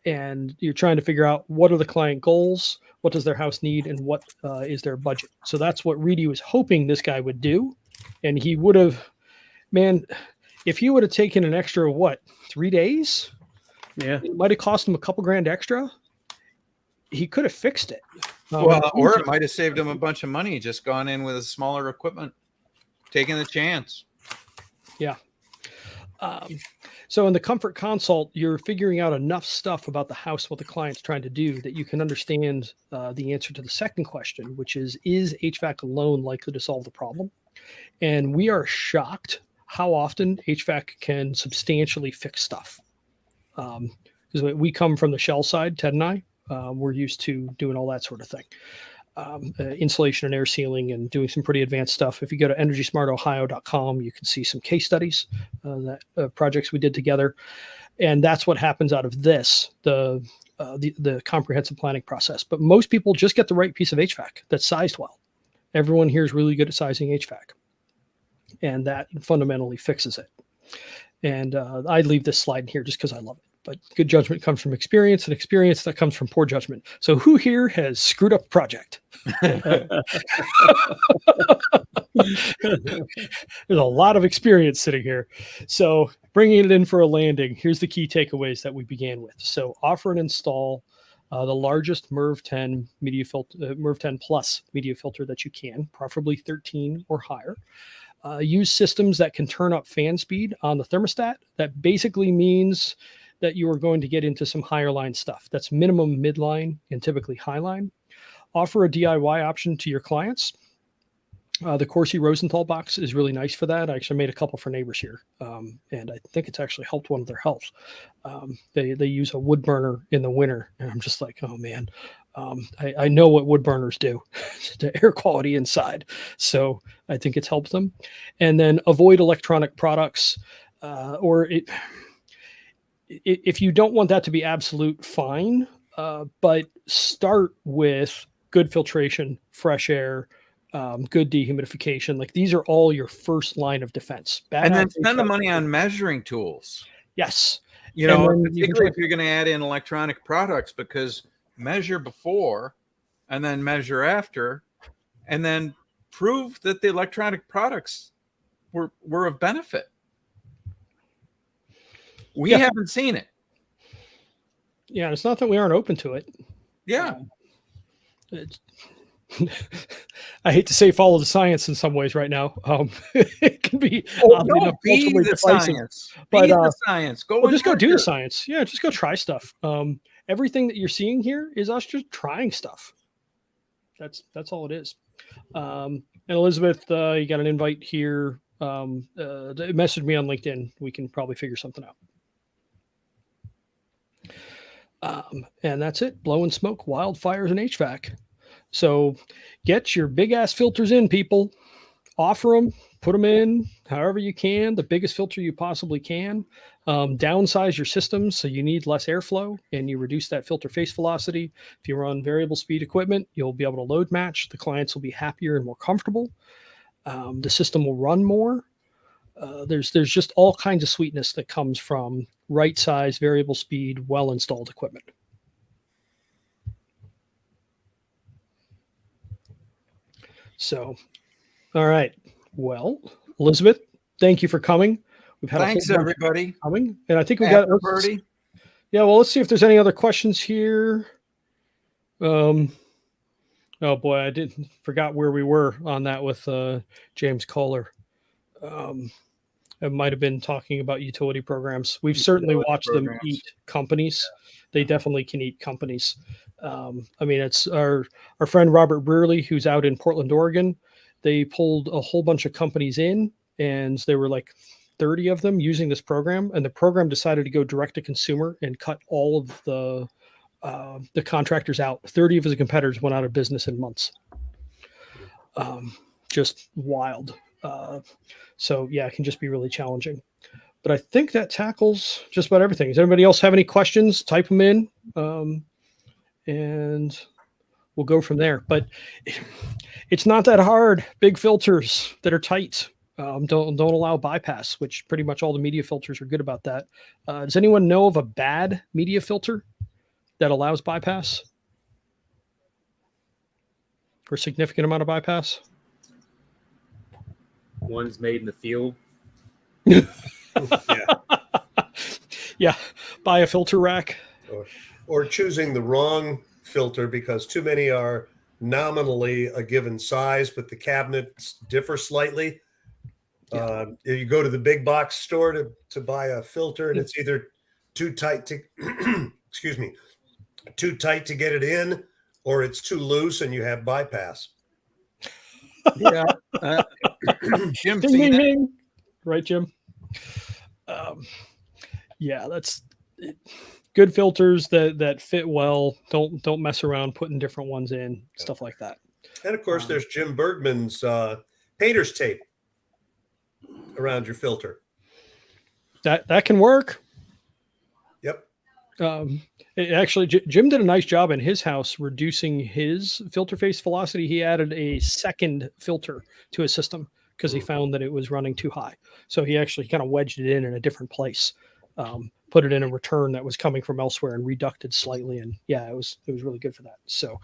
Speaker 1: And you're trying to figure out what are the client goals, what does their house need, and what is their budget. So that's what Reedy was hoping this guy would do. And he would have, man, if he would have taken an extra, 3 days?
Speaker 5: Yeah.
Speaker 1: It might have cost him a couple grand extra. He could have fixed it.
Speaker 3: Or it might have saved him a bunch of money, just gone in with a smaller equipment, taking the chance.
Speaker 1: Yeah. So in the comfort consult, you're figuring out enough stuff about the house, what the client's trying to do, that you can understand the answer to the second question, which is HVAC alone likely to solve the problem? And we are shocked how often HVAC can substantially fix stuff. Because we come from the shell side, Ted and I, we're used to doing all that sort of thing. Insulation and air sealing and doing some pretty advanced stuff. If you go to energysmartohio.com, you can see some case studies that projects we did together. And that's what happens out of this, the comprehensive planning process. But most people just get the right piece of HVAC that's sized well. Everyone here is really good at sizing HVAC. And that fundamentally fixes it. And I'd leave this slide in here just because I love it. But good judgment comes from experience, and experience that comes from poor judgment. So who here has screwed up a project? There's a lot of experience sitting here. So bringing it in for a landing, here's the key takeaways that we began with. So offer and install the largest MERV 10 media filter, MERV 10 plus media filter that you can, preferably 13 or higher. Use systems that can turn up fan speed on the thermostat. That basically means that you are going to get into some higher line stuff. That's minimum midline and typically high line. Offer a DIY option to your clients. The Corsi Rosenthal box is really nice for that. I actually made a couple for neighbors here, and I think it's actually helped one of their health. They use a wood burner in the winter, and I'm just like, oh man, I know what wood burners do to air quality inside. So I think it's helped them. And then avoid electronic products, if you don't want that to be absolute, fine, but start with good filtration, fresh air, good dehumidification. Like these are all your first line of defense.
Speaker 3: And then spend the money on measuring tools.
Speaker 1: Yes.
Speaker 3: Particularly if you're going to add in electronic products, because measure before and then measure after, and then prove that the electronic products were of benefit. We haven't seen it.
Speaker 1: Yeah, it's not that we aren't open to it.
Speaker 3: Yeah.
Speaker 1: I hate to say follow the science in some ways right now. It can be
Speaker 3: be the science.
Speaker 1: But
Speaker 3: the science. Go
Speaker 1: do the science. Yeah, just go try stuff. Everything that you're seeing here is us just trying stuff. That's all it is. And Elizabeth, you got an invite here. Message me on LinkedIn. We can probably figure something out. And that's it. Blowing smoke, wildfires, and HVAC. So get your big ass filters in, people. Offer them, put them in however you can, the biggest filter you possibly can. Downsize your systems so you need less airflow and you reduce that filter face velocity. If you run variable speed equipment, you'll be able to load match. The clients will be happier and more comfortable. The system will run more. There's just all kinds of sweetness that comes from right size, variable speed, well installed equipment. So, all right. Well, Elizabeth, thank you for coming. We've had
Speaker 3: Thanks,
Speaker 1: a whole bunch
Speaker 3: everybody.
Speaker 1: coming, and I think we
Speaker 3: After
Speaker 1: got
Speaker 3: Purdy.
Speaker 1: Yeah, well, let's see if there's any other questions here. Oh boy, I forgot where we were on that with James Kohler. It might have been talking about utility programs. We've certainly watched them eat companies. They definitely can eat companies. I mean, it's our friend Robert Brearley, who's out in Portland, Oregon. They pulled a whole bunch of companies in, and there were like 30 of them using this program, and the program decided to go direct to consumer and cut all of the contractors out. 30 of his competitors went out of business in months. Just wild. So yeah, it can just be really challenging. But I think that tackles just about everything. Does anybody else have any questions? Type them in, and we'll go from there. But it's not that hard. Big filters that are tight. Don't allow bypass, which pretty much all the media filters are good about that. Does anyone know of a bad media filter that allows bypass or significant amount of bypass?
Speaker 4: One's made in the field.
Speaker 1: Yeah, buy a filter rack.
Speaker 2: Or choosing the wrong filter because too many are nominally a given size, but the cabinets differ slightly. You go to the big box store to buy a filter, and it's either too tight to excuse me, too tight to get it in, or it's too loose and you have bypass.
Speaker 3: Yeah. Jim,
Speaker 1: Ding, ding, ding. Right, Jim? Yeah, that's it. Good filters that fit well. Don't mess around putting different ones in, stuff like that.
Speaker 2: And of course, there's Jim Bergman's painter's tape around your filter.
Speaker 1: That can work.
Speaker 2: Yep.
Speaker 1: Actually, Jim did a nice job in his house reducing his filter face velocity. He added a second filter to his system because he found that it was running too high. So he actually kind of wedged it in a different place, put it in a return that was coming from elsewhere and reducted slightly. And yeah, it was really good for that. So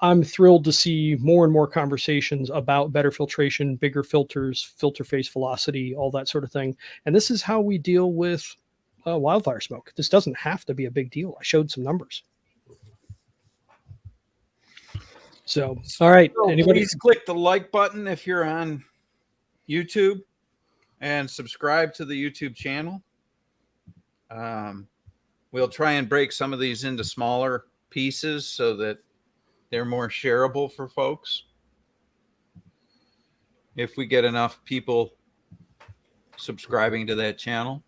Speaker 1: I'm thrilled to see more and more conversations about better filtration, bigger filters, filter face velocity, all that sort of thing. And this is how we deal with wildfire smoke. This doesn't have to be a big deal. I showed some numbers. So, all right. Anybody?
Speaker 3: Please click the like button if you're on YouTube and subscribe to the YouTube channel. We'll try and break some of these into smaller pieces so that they're more shareable for folks. If we get enough people subscribing to that channel.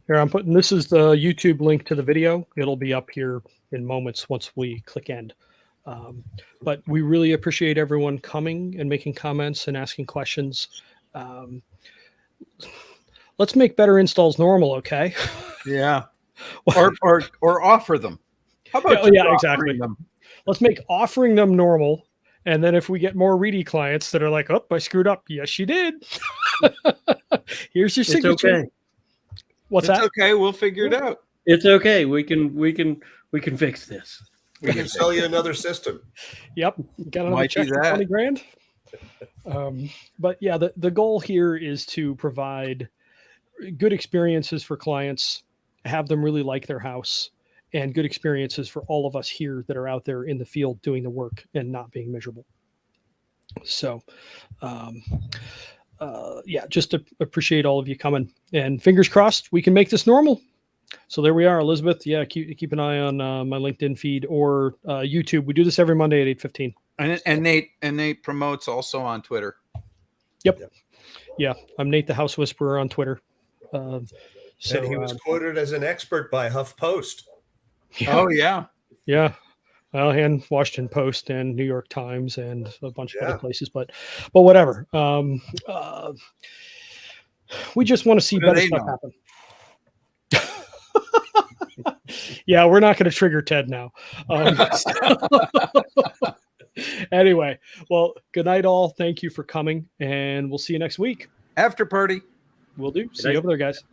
Speaker 1: Here, I'm putting, this is the YouTube link to the video. It'll be up here in moments once we click end. But we really appreciate everyone coming and making comments and asking questions. Let's make better installs normal, okay?
Speaker 3: Yeah. or offer them. How about
Speaker 1: exactly.
Speaker 3: Them?
Speaker 1: Let's make offering them normal. And then if we get more Reedy clients that are like, oh, I screwed up. Yes, you did. Here's your signature.
Speaker 5: It's okay.
Speaker 1: What's that?
Speaker 3: Okay, we'll figure it out.
Speaker 5: It's okay. We can fix this.
Speaker 2: We can sell you another system.
Speaker 1: Yep. Got another check for 20 grand. But yeah, the goal here is to provide good experiences for clients, have them really like their house, and good experiences for all of us here that are out there in the field doing the work and not being miserable. So, yeah, just to appreciate all of you coming, and fingers crossed we can make this normal. So there we are, Elizabeth. Yeah, keep an eye on my LinkedIn feed or YouTube. We do this every Monday at 8:15.
Speaker 3: And Nate promotes also on Twitter.
Speaker 1: Yep. Yeah, I'm Nate the House Whisperer on Twitter. So
Speaker 2: and he was quoted as an expert by HuffPost.
Speaker 1: Yeah.
Speaker 3: Oh yeah,
Speaker 1: yeah. Well, and Washington Post and New York Times and a bunch of other places, but whatever. We just want to see better stuff happen. Yeah, we're not going to trigger Ted now. Anyway, well, good night, all. Thank you for coming, and we'll see you next week.
Speaker 3: After party.
Speaker 1: Will do. See you over there, guys.